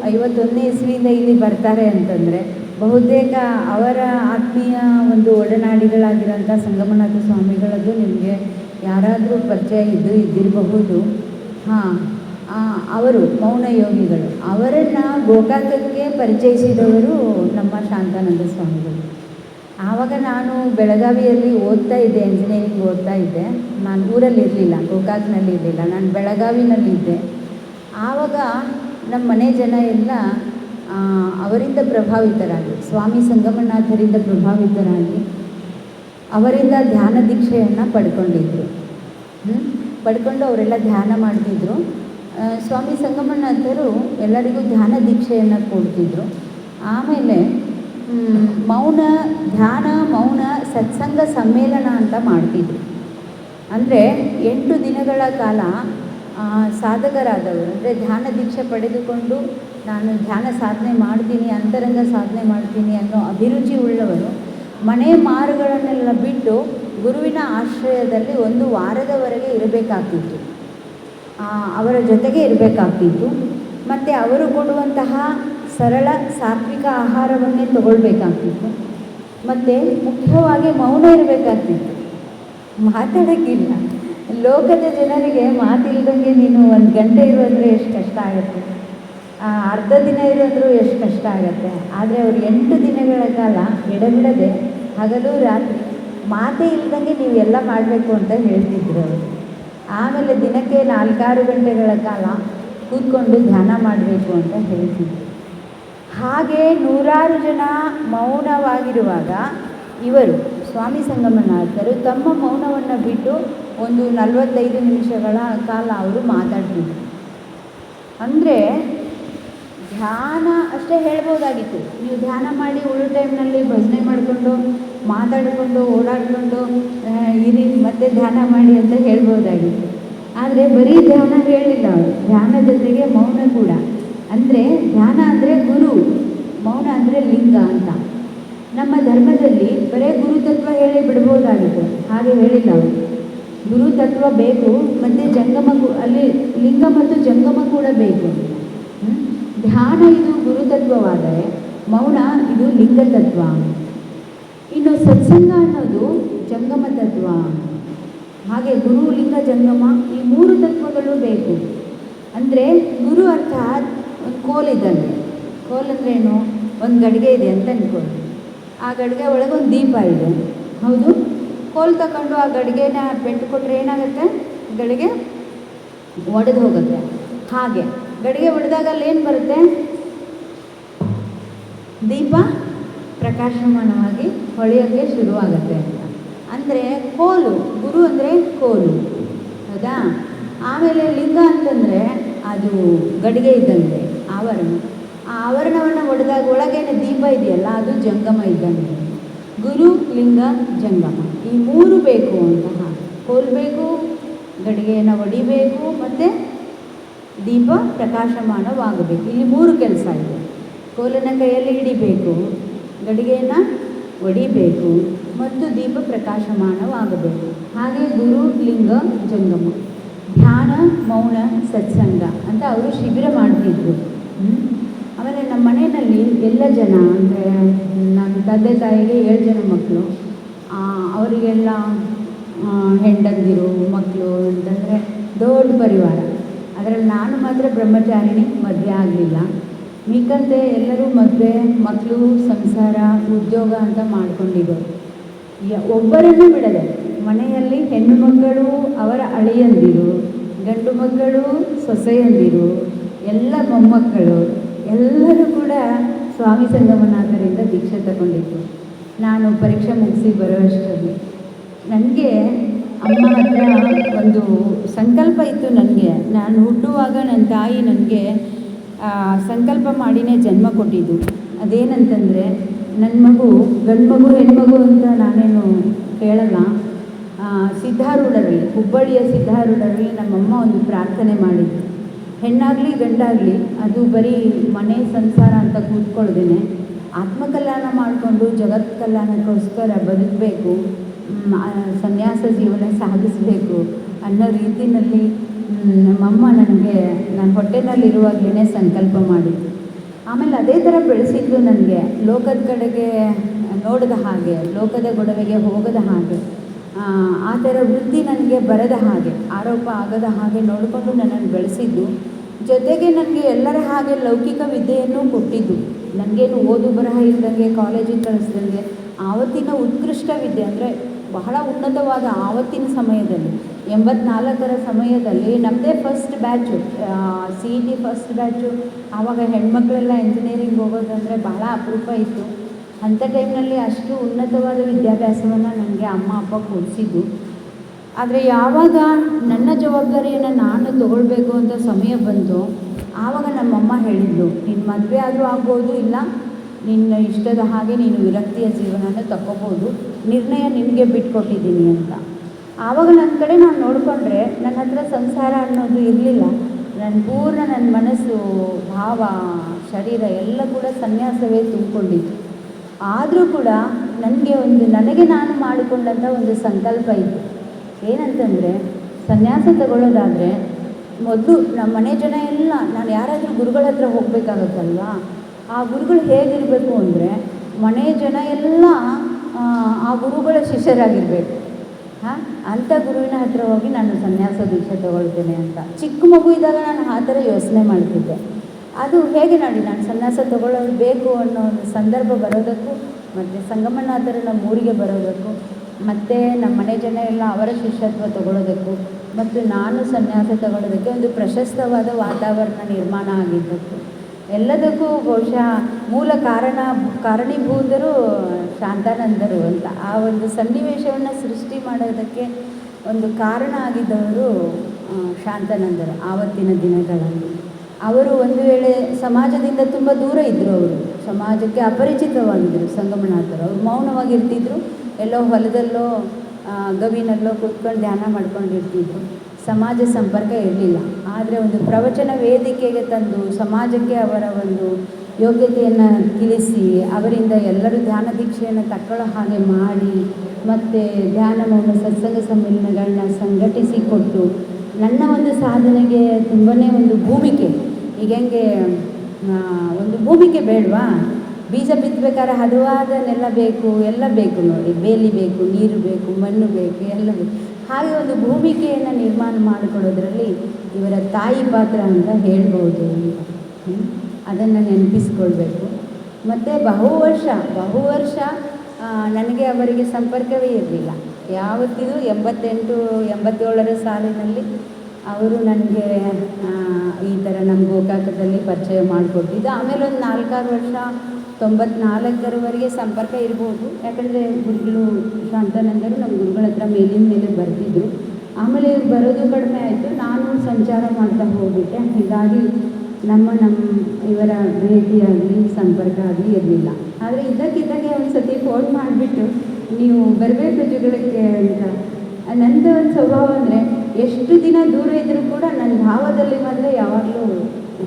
51ನೇ ಇಸ್ವಿಯಿಂದ ಇಲ್ಲಿ ಬರ್ತಾರೆ ಅಂತಂದರೆ ಬಹುತೇಕ ಅವರ ಆತ್ಮೀಯ ಒಂದು ಒಡನಾಡಿಗಳಾಗಿರೋಂಥ ಸಂಗಮನಾಥ ಸ್ವಾಮಿಗಳದ್ದು ನಿಮಗೆ ಯಾರಾದರೂ ಪರಿಚಯ ಇದ್ದಿರಬಹುದು. ಹಾಂ, ಅವರು ಮೌನ ಯೋಗಿಗಳು, ಅವರನ್ನು ಗೋಕಾಕಕ್ಕೆ ಪರಿಚಯಿಸಿದವರು ನಮ್ಮ ಶಾಂತಾನಂದ ಸ್ವಾಮಿಗಳು. ಆವಾಗ ನಾನು ಬೆಳಗಾವಿಯಲ್ಲಿ ಓದ್ತಾ ಇದ್ದೆ, ಇಂಜಿನಿಯರಿಂಗ್ ಓದ್ತಾ ಇದ್ದೆ. ನಾನು ಊರಲ್ಲಿ ಇರಲಿಲ್ಲ, ಗೋಕಾಕ್ನಲ್ಲಿ ಇರಲಿಲ್ಲ, ನಾನು ಬೆಳಗಾವಿನಲ್ಲಿದ್ದೆ. ಆವಾಗ ನಮ್ಮ ಮನೆ ಜನ ಎಲ್ಲ ಅವರಿಂದ ಪ್ರಭಾವಿತರಾಗಿ, ಸ್ವಾಮಿ ಸಂಗಮನಾಥರಿಂದ ಪ್ರಭಾವಿತರಾಗಿ ಅವರಿಂದ ಧ್ಯಾನ ದೀಕ್ಷೆಯನ್ನು ಪಡ್ಕೊಂಡಿದ್ರು. ಪಡ್ಕೊಂಡು ಅವರೆಲ್ಲ ಧ್ಯಾನ ಮಾಡ್ತಿದ್ರು. ಸ್ವಾಮಿ ಸಂಗಮನಾಥರು ಎಲ್ಲರಿಗೂ ಧ್ಯಾನ ದೀಕ್ಷೆಯನ್ನು ಕೊಡ್ತಿದ್ರು. ಆಮೇಲೆ ಮೌನ ಸತ್ಸಂಗ ಸಮ್ಮೇಳನ ಅಂತ ಮಾಡ್ತಿದ್ರು. ಅಂದರೆ 8 ದಿನಗಳ ಕಾಲ ಸಾಧಕರಾದವರು, ಅಂದರೆ ಧ್ಯಾನ ದೀಕ್ಷೆ ಪಡೆದುಕೊಂಡು ನಾನು ಧ್ಯಾನ ಸಾಧನೆ ಮಾಡ್ತೀನಿ, ಅಂತರಂಗ ಸಾಧನೆ ಮಾಡ್ತೀನಿ ಅನ್ನೋ ಅಭಿರುಚಿ ಉಳ್ಳವರು ಮನೆ ಮಾರುಗಳನ್ನೆಲ್ಲ ಬಿಟ್ಟು ಗುರುವಿನ ಆಶ್ರಯದಲ್ಲಿ 1 ವಾರದವರೆಗೆ ಇರಬೇಕಾಗ್ತಿತ್ತು, ಅವರ ಜೊತೆಗೆ ಇರಬೇಕಾಗ್ತಿತ್ತು. ಮತ್ತು ಅವರು ಕೊಡುವಂತಹ ಸರಳ ಸಾತ್ವಿಕ ಆಹಾರವನ್ನೇ ತಗೊಳ್ಬೇಕಾಗ್ತಿತ್ತು. ಮತ್ತು ಮುಖ್ಯವಾಗಿ ಮೌನ ಇರಬೇಕಾಗ್ತಿತ್ತು, ಮಾತಾಡೋಕ್ಕಿಲ್ಲ. ಲೋಕದ ಜನರಿಗೆ ಮಾತಿಲ್ದಂಗೆ ನೀನು 1 ಗಂಟೆ ಇರೋದ್ರೆ ಎಷ್ಟು ಕಷ್ಟ ಆಗುತ್ತೆ, ಅರ್ಧ ದಿನ ಇರೋದ್ರೂ ಎಷ್ಟು ಕಷ್ಟ ಆಗುತ್ತೆ. ಆದರೆ ಅವರು 8 ದಿನಗಳ ಕಾಲ ಎಡಬಿಡದೆ ಹಗಲು ರಾತ್ರಿ ಮಾತೇ ಇಲ್ದಂಗೆ ನೀವು ಎಲ್ಲ ಮಾಡಬೇಕು ಅಂತ ಹೇಳ್ತಿದ್ರು ಅವರು. ಆಮೇಲೆ ದಿನಕ್ಕೆ 4-6 ಗಂಟೆಗಳ ಕಾಲ ಕೂತ್ಕೊಂಡು ಧ್ಯಾನ ಮಾಡಬೇಕು ಅಂತ ಹೇಳ್ತಿದ್ರು. ಹಾಗೆ 100 ಜನ ಮೌನವಾಗಿರುವಾಗ ಇವರು ಸ್ವಾಮಿ ಸಂಗಮನಾಥರು ತಮ್ಮ ಮೌನವನ್ನು ಬಿಟ್ಟು ಒಂದು 45 ನಿಮಿಷಗಳ ಕಾಲ ಅವರು ಮಾತಾಡ್ತಿದ್ರು. ಅಂದರೆ ಧ್ಯಾನ ಅಷ್ಟೇ ಹೇಳ್ಬೋದಾಗಿತ್ತು, ನೀವು ಧ್ಯಾನ ಮಾಡಿ ಉಳಿದ ಟೈಮ್ನಲ್ಲಿ ಭಜನೆ ಮಾಡಿಕೊಂಡು ಮಾತಾಡಿಕೊಂಡು ಓಡಾಡಿಕೊಂಡು ಇರಿ ಮತ್ತೆ ಧ್ಯಾನ ಮಾಡಿ ಅಂತ ಹೇಳ್ಬೋದಾಗಿತ್ತು. ಆದರೆ ಬರೀ ಧ್ಯಾನ ಹೇಳಿಲ್ಲ ಅವರು, ಧ್ಯಾನ ಜೊತೆಗೆ ಮೌನ ಕೂಡ. ಅಂದರೆ ಧ್ಯಾನ ಅಂದರೆ ಗುರು, ಮೌನ ಅಂದರೆ ಲಿಂಗ ಅಂತ. ನಮ್ಮ ಧರ್ಮದಲ್ಲಿ ಬರೀ ಗುರುತತ್ವ ಹೇಳಿ ಬಿಡ್ಬೋದಾಗಿತ್ತು, ಹಾಗೆ ಹೇಳಿಲ್ಲ ಅವರು. ಗುರುತತ್ವ ಬೇಕು, ಮತ್ತು ಜಂಗಮ ಅಲ್ಲಿ ಲಿಂಗ ಮತ್ತು ಜಂಗಮ ಕೂಡ ಬೇಕು. ಧ್ಯಾನ ಇದು ಗುರುತತ್ವವಾದರೆ ಮೌನ ಇದು ಲಿಂಗತತ್ವ. ಇನ್ನು ಸತ್ಸಂಗ ಅನ್ನೋದು ಜಂಗಮ ತತ್ವ. ಹಾಗೆ ಗುರು, ಲಿಂಗ, ಜಂಗಮ ಈ 3 ತತ್ವಗಳು ಬೇಕು. ಅಂದರೆ ಗುರು ಅರ್ಥಾತ್ ಒಂದು ಕೋಲಿದ್ದಂಗೆ. ಕೋಲ್ ಅಂದ್ರೇನು? ಒಂದು ಗಡಿಗೆ ಇದೆ ಅಂತ ಅಂದ್ಕೊಳ್ಳಿ, ಆ ಗಡಿಗೆ ಒಳಗೆ ಒಂದು ದೀಪ ಇದೆ, ಹೌದು. ಕೋಲ್ ತಗೊಂಡು ಆ ಗಡಿಗೆನ ಪೆಟ್ಟು ಕೊಟ್ಟರೆ ಏನಾಗುತ್ತೆ? ಗಡಿಗೆ ಒಡೆದು ಹೋಗುತ್ತೆ. ಹಾಗೆ ಗಡಿಗೆ ಒಡೆದಾಗ ಅಲ್ಲೇನು ಬರುತ್ತೆ? ದೀಪ ಪ್ರಕಾಶಮಾನವಾಗಿ ಹೊಳೆಯೋಕ್ಕೆ ಶುರುವಾಗುತ್ತೆ ಅಂತ. ಅಂದರೆ ಕೋಲು, ಗುರು ಅಂದರೆ ಕೋಲು, ಹೌದಾ. ಆಮೇಲೆ ಲಿಂಗ ಅಂತಂದರೆ ಅದು ಗಡಿಗೆ ಇದ್ದಂಗೆ ಆವರಣ. ಆ ಆವರಣವನ್ನು ಒಡೆದಾಗ ಒಳಗೇನೆ ದೀಪ ಇದೆಯಲ್ಲ, ಅದು ಜಂಗಮ ಇದ್ದಂಗೆ. ಗುರು, ಲಿಂಗ, ಜಂಗಮ ಈ 3 ಬೇಕು ಅಂತ. ಕೋಲ್ ಬೇಕು, ಗಡಿಗೆಯನ್ನು ಒಡಿಬೇಕು, ಮತ್ತು ದೀಪ ಪ್ರಕಾಶಮಾನವಾಗಬೇಕು. ಇಲ್ಲಿ 3 ಕೆಲಸ ಇದೆ. ಕೋಲನ್ನು ಕೈಯಲ್ಲಿ ಹಿಡಿಬೇಕು, ಗಡಿಗೆಯನ್ನು ಒಡಿಬೇಕು, ಮತ್ತು ದೀಪ ಪ್ರಕಾಶಮಾನವಾಗಬೇಕು. ಹಾಗೆ ಗುರು, ಲಿಂಗ, ಜಂಗಮ, ಧ್ಯಾನ, ಮೌನ, ಸತ್ಸಂಗ ಅಂತ ಅವರು ಶಿಬಿರ ಮಾಡ್ತಿದ್ರು. ಆಮೇಲೆ ನಮ್ಮ ಮನೆಯಲ್ಲಿ ಎಲ್ಲ ಜನ, ಅಂದರೆ ನನ್ನ ತಂದೆ ತಾಯಿಗೆ 7 ಜನ ಮಕ್ಕಳು, ಅವರಿಗೆಲ್ಲ ಹೆಂಡಂದಿರು ಮಕ್ಕಳು ಅಂತಂದರೆ ದೊಡ್ಡ ಪರಿವಾರ. ಅದರಲ್ಲಿ ನಾನು ಮಾತ್ರ ಬ್ರಹ್ಮಚಾರಿಣಿ, ಮದುವೆ ಆಗಲಿಲ್ಲ. ಮಿಕ್ಕಂತೆ ಎಲ್ಲರೂ ಮದುವೆ, ಮಕ್ಕಳು, ಸಂಸಾರ, ಉದ್ಯೋಗ ಅಂತ ಮಾಡ್ಕೊಂಡಿದ್ದರು. ಒಬ್ಬರನ್ನು ಬಿಡದೆ ಮನೆಯಲ್ಲಿ ಹೆಣ್ಣು ಮಕ್ಕಳು, ಅವರ ಅಳಿಯಂದಿರು, ಗಂಡು ಮಕ್ಕಳು, ಸೊಸೆಯಂದಿರು, ಎಲ್ಲ ಮೊಮ್ಮಕ್ಕಳು ಎಲ್ಲರೂ ಕೂಡ ಸ್ವಾಮಿ ಸಂಗಮನಾಥರಿಂದ ದೀಕ್ಷೆ ತಗೊಂಡಿದ್ದು. ನಾನು ಪರೀಕ್ಷೆ ಮುಗಿಸಿ ಬರೋಷ್ಟರಲ್ಲಿ ನನಗೆ ಅಮ್ಮ ಹತ್ರ ಒಂದು ಸಂಕಲ್ಪ ಇತ್ತು. ನನಗೆ ನಾನು ಹುಟ್ಟುವಾಗ ನನ್ನ ತಾಯಿ ನನಗೆ ಸಂಕಲ್ಪ ಮಾಡಿನೇ ಜನ್ಮ ಕೊಟ್ಟಿದ್ದು. ಅದೇನಂತಂದರೆ, ನನ್ನ ಮಗು ಗಂಡು ಮಗು ಹೆಣ್ಮಗು ಅಂತ ನಾನೇನು ಕೇಳಲ್ಲ. ಸಿದ್ಧಾರೂಢರಲ್ಲಿ, ಹುಬ್ಬಳ್ಳಿಯ ಸಿದ್ಧಾರೂಢರಲ್ಲಿ ನಮ್ಮಮ್ಮ ಒಂದು ಪ್ರಾರ್ಥನೆ ಮಾಡಿದ್ದು, ಹೆಣ್ಣಾಗಲಿ ಗಂಡಾಗಲಿ ಅದು ಬರೀ ಮನೆ ಸಂಸಾರ ಅಂತ ಕೂತ್ಕೊಳ್ದೇನೆ ಆತ್ಮಕಲ್ಯಾಣ ಮಾಡಿಕೊಂಡು ಜಗತ್ ಕಲ್ಯಾಣಕ್ಕೋಸ್ಕರ ಬದುಕಬೇಕು, ಸನ್ಯಾಸ ಜೀವನ ಸಾಗಿಸಬೇಕು ಅನ್ನೋ ರೀತಿಯಲ್ಲಿ ನಮ್ಮಮ್ಮ ನನಗೆ ನಾನು ಹೊಟ್ಟೆನಲ್ಲಿರುವಾಗಲೇ ಸಂಕಲ್ಪ ಮಾಡಿದ್ದು. ಆಮೇಲೆ ಅದೇ ಥರ ಬೆಳೆಸಿದ್ದು ನನಗೆ ಲೋಕದ ಕಡೆಗೆ ನೋಡದ ಹಾಗೆ, ಲೋಕದ ಗೊಡವೆಗೆ ಹೋಗದ ಹಾಗೆ, ಆ ಥರ ವೃತ್ತಿ ನನಗೆ ಬರದ ಹಾಗೆ, ಆರೋಪ ಆಗದ ಹಾಗೆ ನೋಡಿಕೊಂಡು ನನ್ನನ್ನು ಬೆಳೆಸಿದ್ದು. ಜೊತೆಗೆ ನನಗೆ ಎಲ್ಲರ ಹಾಗೆ ಲೌಕಿಕ ವಿದ್ಯೆಯನ್ನು ಕೊಟ್ಟಿದ್ದು. ನನಗೇನು ಓದು ಬರಹ ಇದ್ದಂಗೆ ಕಾಲೇಜಿಗೆ ಕಳಿಸ್ದಂಗೆ ಆವತ್ತಿನ ಉತ್ಕೃಷ್ಟ ವಿದ್ಯೆ ಅಂದರೆ ಬಹಳ ಉನ್ನತವಾದ ಆವತ್ತಿನ ಸಮಯದಲ್ಲಿ 84ರ ಸಮಯದಲ್ಲಿ ನಮ್ಮದೇ first batch, CET first batch. ಆವಾಗ ಹೆಣ್ಮಕ್ಳೆಲ್ಲ ಇಂಜಿನಿಯರಿಂಗ್ ಹೋಗೋದಂದರೆ ಬಹಳ ಅಪರೂಪ ಇತ್ತು. ಅಂಥ ಟೈಮ್ನಲ್ಲಿ ಅಷ್ಟು ಉನ್ನತವಾದ ವಿದ್ಯಾಭ್ಯಾಸವನ್ನು ನನಗೆ ಅಮ್ಮ ಅಪ್ಪ ಕೊಡಿಸಿದ್ದು. ಆದರೆ ಯಾವಾಗ ನನ್ನ ಜವಾಬ್ದಾರಿಯನ್ನು ನಾನು ತಗೊಳ್ಬೇಕು ಅಂತ ಸಮಯ ಬಂತು, ಆವಾಗ ನಮ್ಮಮ್ಮ ಹೇಳಿದ್ಲು, ನಿನ್ನ ಮದುವೆ ಆದರೂ ಆಗ್ಬೋದು, ಇಲ್ಲ ನಿನ್ನ ಇಷ್ಟದ ಹಾಗೆ ನೀನು ವಿರಕ್ತಿಯ ಜೀವನನ ತಗೋಬೋದು, ನಿರ್ಣಯ ನಿನಗೆ ಬಿಟ್ಕೊಟ್ಟಿದ್ದೀನಿ ಅಂತ. ಆವಾಗ ನನ್ನ ಕಡೆ ನಾನು ನೋಡಿಕೊಂಡ್ರೆ ನನ್ನ ಹತ್ರ ಸಂಸಾರ ಅನ್ನೋದು ಇರಲಿಲ್ಲ. ನನ್ನ ಮನಸ್ಸು, ಭಾವ, ಶರೀರ ಎಲ್ಲ ಕೂಡ ಸನ್ಯಾಸವೇ ತುಂಬಿಕೊಂಡಿತ್ತು. ಆದರೂ ಕೂಡ ನನಗೆ ನಾನು ಮಾಡಿಕೊಂಡಂಥ ಒಂದು ಸಂಕಲ್ಪ ಇತ್ತು. ಏನಂತಂದರೆ, ಸನ್ಯಾಸ ತಗೊಳ್ಳೋದಾದರೆ ಮೊದಲು ನಮ್ಮ ಮನೆ ಜನ ಎಲ್ಲ, ನಾನು ಯಾರಾದರೂ ಗುರುಗಳ ಹತ್ರ ಹೋಗಬೇಕಾಗತ್ತಲ್ವಾ, ಆ ಗುರುಗಳು ಹೇಗಿರಬೇಕು ಅಂದರೆ ಮನೆ ಜನ ಎಲ್ಲ ಆ ಗುರುಗಳ ಶಿಷ್ಯರಾಗಿರಬೇಕು. ಅಂಥ ಗುರುವಿನ ಹತ್ರ ಹೋಗಿ ನಾನು ಸನ್ಯಾಸ ದೀಕ್ಷೆ ತಗೊಳ್ತೇನೆ ಅಂತ ಚಿಕ್ಕ ಮಗು ಇದ್ದಾಗ ನಾನು ಆ ಥರ ಯೋಚನೆ ಮಾಡ್ತಿದ್ದೆ. ಅದು ಹೇಗೆ ನೋಡಿ, ನಾನು ಸನ್ಯಾಸ ತಗೊಳ್ಳೋದು ಬೇಕು ಅನ್ನೋ ಒಂದು ಸಂದರ್ಭ ಬರೋದಕ್ಕೂ, ಮತ್ತು ಸಂಗಮನಾಥರು ನಮ್ಮ ಊರಿಗೆ ಬರೋದಕ್ಕೂ, ಮತ್ತು ನಮ್ಮ ಮನೆ ಜನ ಎಲ್ಲ ಅವರ ಶಿಷ್ಯತ್ವ ತಗೊಳ್ಳೋದಕ್ಕೂ, ಮತ್ತು ನಾನು ಸನ್ಯಾಸ ತಗೊಳ್ಳೋದಕ್ಕೆ ಒಂದು ಪ್ರಶಸ್ತವಾದ ವಾತಾವರಣ ನಿರ್ಮಾಣ ಆಗಿದ್ದಕ್ಕೂ, ಎಲ್ಲದಕ್ಕೂ ಬಹುಶಃ ಮೂಲ ಕಾರಣೀಭೂತರು ಶಾಂತಾನಂದರು ಅಂತ. ಆ ಒಂದು ಸನ್ನಿವೇಶವನ್ನು ಸೃಷ್ಟಿ ಮಾಡೋದಕ್ಕೆ ಒಂದು ಕಾರಣ ಆಗಿದ್ದವರು ಶಾಂತಾನಂದರು. ಆವತ್ತಿನ ದಿನಗಳಲ್ಲಿ ಅವರು ಒಂದು ವೇಳೆ ಸಮಾಜದಿಂದ ತುಂಬ ದೂರ ಇದ್ದರು. ಅವರು ಸಮಾಜಕ್ಕೆ ಅಪರಿಚಿತವಾಗಿದ್ದರು ಸಂಗಮನಾಥರು. ಅವರು ಮೌನವಾಗಿರ್ತಿದ್ರು, ಎಲ್ಲೋ ಹೊಲದಲ್ಲೋ ಗವಿನಲ್ಲೋ ಕೂತ್ಕೊಂಡು ಧ್ಯಾನ ಮಾಡ್ಕೊಂಡಿರ್ತಿದ್ರು. ಸಮಾಜ ಸಂಪರ್ಕ ಇರಲಿಲ್ಲ. ಆದರೆ ಒಂದು ಪ್ರವಚನ ವೇದಿಕೆಗೆ ತಂದು ಸಮಾಜಕ್ಕೆ ಅವರ ಒಂದು ಯೋಗ್ಯತೆಯನ್ನು ತಿಳಿಸಿ, ಅವರಿಂದ ಎಲ್ಲರೂ ಧ್ಯಾನ ದೀಕ್ಷೆಯನ್ನು ತಗೊಳ್ಳೋ ಹಾಗೆ ಮಾಡಿ, ಮತ್ತು ಧ್ಯಾನ ಮೌನ ಸತ್ಸಂಗ ಸಮ್ಮೇಳನಗಳನ್ನ ಸಂಘಟಿಸಿಕೊಟ್ಟು ನನ್ನ ಒಂದು ಸಾಧನೆಗೆ ತುಂಬಾ ಒಂದು ಭೂಮಿಕೆ. ಈಗ ಹೆಂಗೆ ಒಂದು ಭೂಮಿಕೆ ಬೇಡವಾ, ಬೀಜ ಬಿತ್ತಬೇಕಾದ್ರೆ ಹದವಾದ ನೆಲ ಬೇಕು, ಎಲ್ಲ ಬೇಕು ನೋಡಿ, ಬೇಲಿ ಬೇಕು, ನೀರು ಬೇಕು, ಮಣ್ಣು ಬೇಕು, ಎಲ್ಲ ಬೇಕು. ಹಾಗೆ ಒಂದು ಭೂಮಿಕೆಯನ್ನು ನಿರ್ಮಾಣ ಮಾಡಿಕೊಡೋದ್ರಲ್ಲಿ ಇವರ ತಾಯಿ ಪಾತ್ರ ಅಂತ ಹೇಳ್ಬೋದು. ಅದನ್ನು ನೆನಪಿಸ್ಕೊಳ್ಬೇಕು. ಮತ್ತು ಬಹು ವರ್ಷ ನನಗೆ ಅವರಿಗೆ ಸಂಪರ್ಕವೇ ಇರಲಿಲ್ಲ. ಯಾವತ್ತಿಗೂ 88-87ರ ಸಾಲಿನಲ್ಲಿ ಅವರು ನನಗೆ ಈ ಥರ ನಮ್ಮ ಗೋಕಾಕದಲ್ಲಿ ಪರಿಚಯ ಮಾಡಿಕೊಟ್ಟಿದ್ದು. ಆಮೇಲೆ ಒಂದು 4-6 ವರ್ಷ 94ರವರೆಗೆ ಸಂಪರ್ಕ ಇರ್ಬೋದು. ಯಾಕಂದರೆ ಗುರುಗಳು ಶಾಂತಾನಂದರು ನಮ್ಮ ಗುರುಗಳ ಹತ್ರ ಮೇಲಿನ ಮೇಲೆ ಬರ್ತಿದ್ರು. ಆಮೇಲೆ ಇವ್ರು ಬರೋದು ಕಡಿಮೆ ಆಯಿತು, ನಾನು ಸಂಚಾರ ಮಾಡ್ತಾ ಹೋಗ್ಬಿಟ್ಟೆ. ಹೀಗಾಗಿ ಇವರ ಭೇಟಿಯಾಗಲಿ ಸಂಪರ್ಕ ಆಗಲಿ ಇರಲಿಲ್ಲ. ಆದರೆ ಇದ್ದಕ್ಕಿದ್ದಾಗೆ ಒಂದು ಸತಿ ಫೋನ್ ಮಾಡಿಬಿಟ್ಟು ನೀವು ಬರಬೇಕು ಜುಗಳಕ್ಕೆ ಅಂತ. ನನ್ನದು ಒಂದು ಸ್ವಭಾವ ಅಂದರೆ ಎಷ್ಟು ದಿನ ದೂರ ಇದ್ದರೂ ಕೂಡ ನನ್ನ ಭಾವದಲ್ಲಿ ಮಾತ್ರ ಯಾವಾಗಲೂ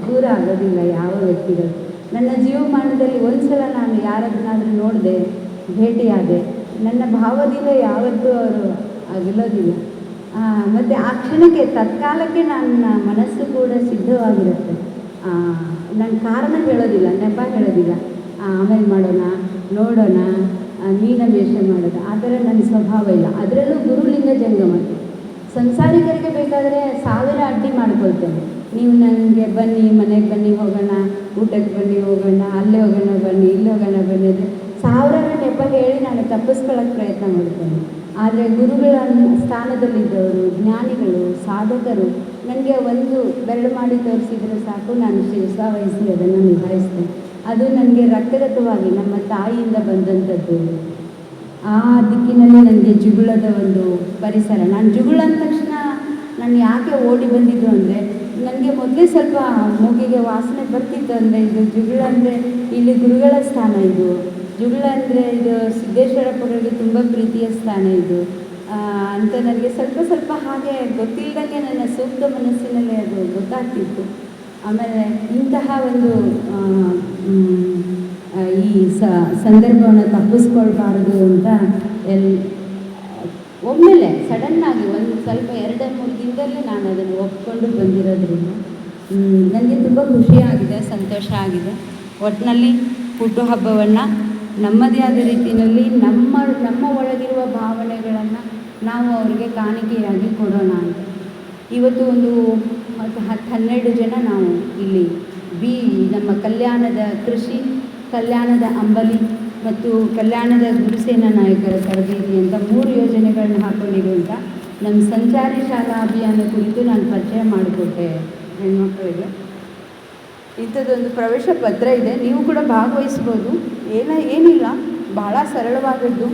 ದೂರ ಆಗೋದಿಲ್ಲ ಯಾವ ವ್ಯಕ್ತಿಗಳು. ನನ್ನ ಜೀವಮಾನದಲ್ಲಿ ಒಂದು ಸಲ ನಾನು ಯಾರನ್ನಾದರೂ ನೋಡಿದೆ, ಭೇಟಿಯಾದೆ, ನನ್ನ ಭಾವದಿಂದ ಯಾವತ್ತೂ ಅವರು ಅಗಲೋದಿಲ್ಲ. ಮತ್ತು ಆ ಕ್ಷಣಕ್ಕೆ ತತ್ಕಾಲಕ್ಕೆ ನನ್ನ ಮನಸ್ಸು ಕೂಡ ಸಿದ್ಧವಾಗಿರುತ್ತೆ. ನನ್ನ ಕಾರಣ ಹೇಳೋದಿಲ್ಲ, ನೆಪ ಹೇಳೋದಿಲ್ಲ, ಆಮೇಲೆ ಮಾಡೋಣ, ನೋಡೋಣ, ಮೀನವೇಷ ಮಾಡೋದು, ಆ ಥರ ನನ್ನ ಸ್ವಭಾವ ಇಲ್ಲ. ಅದರಲ್ಲೂ ಗುರುಲಿಂಗ ಜಂಗಮಕ್ಕೆ ಸಂಸಾರಿಕರಿಗೆ ಬೇಕಾದರೆ 1000 ಅಡ್ಡಿ ಮಾಡ್ಕೊಳ್ತೇನೆ. ನೀವು ನನಗೆ ಬನ್ನಿ, ಮನೆಗೆ ಬನ್ನಿ, ಹೋಗೋಣ, ಊಟಕ್ಕೆ ಬನ್ನಿ, ಹೋಗೋಣ, ಅಲ್ಲೇ ಹೋಗೋಣ ಬನ್ನಿ, ಇಲ್ಲಿ ಹೋಗೋಣ ಬನ್ನಿ ಅಂದರೆ 1000 ನೆಪ ಹೇಳಿ ನಾನು ತಪ್ಪಿಸ್ಕೊಳ್ಳೋಕ್ಕೆ ಪ್ರಯತ್ನ ಮಾಡ್ತೇನೆ. ಆದರೆ ಗುರುಗಳ ಸ್ಥಾನದಲ್ಲಿದ್ದವರು, ಜ್ಞಾನಿಗಳು, ಸಾಧಕರು ನನಗೆ ಒಂದು ಬೆರಳು ಮಾಡಿ ತೋರಿಸಿದರೆ ಸಾಕು, ನಾನು ಶಿರಸ ವಹಿಸಿ ಅದನ್ನು ನಿಭಾಯಿಸ್ತೇನೆ. ಅದು ನನಗೆ ರಕ್ತಗತವಾಗಿ ನಮ್ಮ ತಾಯಿಯಿಂದ ಬಂದಂಥದ್ದು. ಆ ದಿಕ್ಕಿನಲ್ಲಿ ನನಗೆ ಜುಗುಳದ ಒಂದು ಪರಿಸರ. ನಾನು ಜುಗುಳ ಅಂದ ತಕ್ಷಣ ನಾನು ಯಾಕೆ ಓಡಿ ಬಂದಿದ್ದು ಅಂದರೆ, ನನಗೆ ಮೊದಲೇ ಸ್ವಲ್ಪ ಮೂಗಿಗೆ ವಾಸನೆ ಬರ್ತಿತ್ತು. ಅಂದರೆ ಇದು ಜುಗುಳ ಅಂದರೆ ಇಲ್ಲಿ ಗುರುಗಳ ಸ್ಥಾನ, ಇದು ಜುಗುಳ ಅಂದರೆ ಇದು ಸಿದ್ದೇಶ್ವರಪ್ಪರಿಗೆ ತುಂಬ ಪ್ರೀತಿಯ ಸ್ಥಾನ ಇದು ಅಂತ ನನಗೆ ಸ್ವಲ್ಪ ಹಾಗೆ ಗೊತ್ತಿಲ್ಲದಂಗೆ ನನ್ನ ಸೂಕ್ತ ಮನಸ್ಸಿನಲ್ಲಿ ಅದು ಗೊತ್ತಾಗ್ತಿತ್ತು. ಆಮೇಲೆ ಇಂತಹ ಒಂದು ಈ ಸಂದರ್ಭವನ್ನು ತಪ್ಪಿಸ್ಕೊಳ್ಬಾರ್ದು ಅಂತ ಒಮ್ಮೆಲೆ ಸಡನ್ನಾಗಿ ಒಂದು ಸ್ವಲ್ಪ 2-3 ದಿನದಲ್ಲೇ ನಾನು ಅದನ್ನು ಒಪ್ಕೊಂಡು ಬಂದಿರೋದ್ರಿಂದ ನನಗೆ ತುಂಬ ಖುಷಿಯಾಗಿದೆ, ಸಂತೋಷ ಆಗಿದೆ. ಒಟ್ಟಿನಲ್ಲಿ ಹುಟ್ಟುಹಬ್ಬವನ್ನು ನಮ್ಮದೇ ಆದ ರೀತಿಯಲ್ಲಿ ನಮ್ಮ ಒಳಗಿರುವ ಭಾವನೆಗಳನ್ನು ನಾವು ಅವರಿಗೆ ಕಾಣಿಕೆಯಾಗಿ ಕೊಡೋಣ ಅಂತ. ಇವತ್ತು ಒಂದು 10-12 ಜನ ನಾವು ಇಲ್ಲಿ ನಮ್ಮ ಕಲ್ಯಾಣದ ಕೃಷಿ, ಕಲ್ಯಾಣದ ಅಂಬಲಿ ಮತ್ತು ಕಲ್ಯಾಣದ ಗುರುಸೇನಾ ನಾಯಕರ ತರಬೇತಿ ಅಂತ 3 ಯೋಜನೆಗಳನ್ನ ಹಾಕ್ಕೊಂಡಿರುವಂಥ ನಮ್ಮ ಸಂಚಾರಿ ಶಾಲಾ ಅಭಿಯಾನ ಕುರಿತು ನಾನು ಪರಿಚಯ ಮಾಡಿಕೊಟ್ಟೆ ಹೆಣ್ಮಕ್ಳಿಗೆ. ಇಂಥದ್ದೊಂದು ಪ್ರವೇಶ ಪತ್ರ ಇದೆ, ನೀವು ಕೂಡ ಭಾಗವಹಿಸ್ಬೋದು. ಏನಿಲ್ಲ, ಬಹಳ ಸರಳವಾದದ್ದು,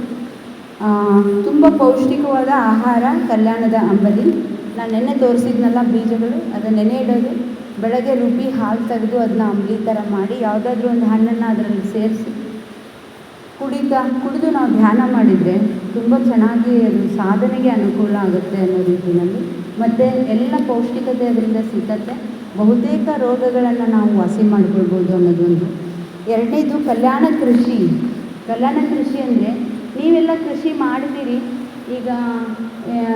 ತುಂಬ ಪೌಷ್ಟಿಕವಾದ ಆಹಾರ, ಕಲ್ಯಾಣದ ಅಂಬಲಿ. ನಾನು ನೆನ್ನೆ ತೋರಿಸಿದ್ನಲ್ಲ ಬೀಜಗಳು, ಅದನ್ನು ನೆನೆ ಇಡೋದು, ಬೆಳಗ್ಗೆ ರುಬ್ಬಿ ಹಾಲು ತೆಗೆದು ಅದನ್ನ ಅಂಬಲಿ ಥರ ಮಾಡಿ ಯಾವುದಾದ್ರೂ ಒಂದು ಹಣ್ಣನ್ನು ಅದರಲ್ಲಿ ಸೇರಿಸಿ ಕುಡಿದು ನಾವು ಧ್ಯಾನ ಮಾಡಿದರೆ ತುಂಬ ಚೆನ್ನಾಗಿ ಅದು ಸಾಧನೆಗೆ ಅನುಕೂಲ ಆಗುತ್ತೆ ಅನ್ನೋ ರೀತಿಯಲ್ಲಿ. ಮತ್ತು ಎಲ್ಲ ಪೌಷ್ಟಿಕತೆ ಅದರಿಂದ ಸಿಗುತ್ತೆ, ಬಹುತೇಕ ರೋಗಗಳನ್ನು ನಾವು ವಾಸಿ ಮಾಡ್ಕೊಳ್ಬೋದು ಅನ್ನೋದೊಂದು. ಎರಡನೇದು ಕಲ್ಯಾಣ ಕೃಷಿ. ಕಲ್ಯಾಣ ಕೃಷಿ ಅಂದರೆ ನೀವೆಲ್ಲ ಕೃಷಿ ಮಾಡ್ತೀರಿ, ಈಗ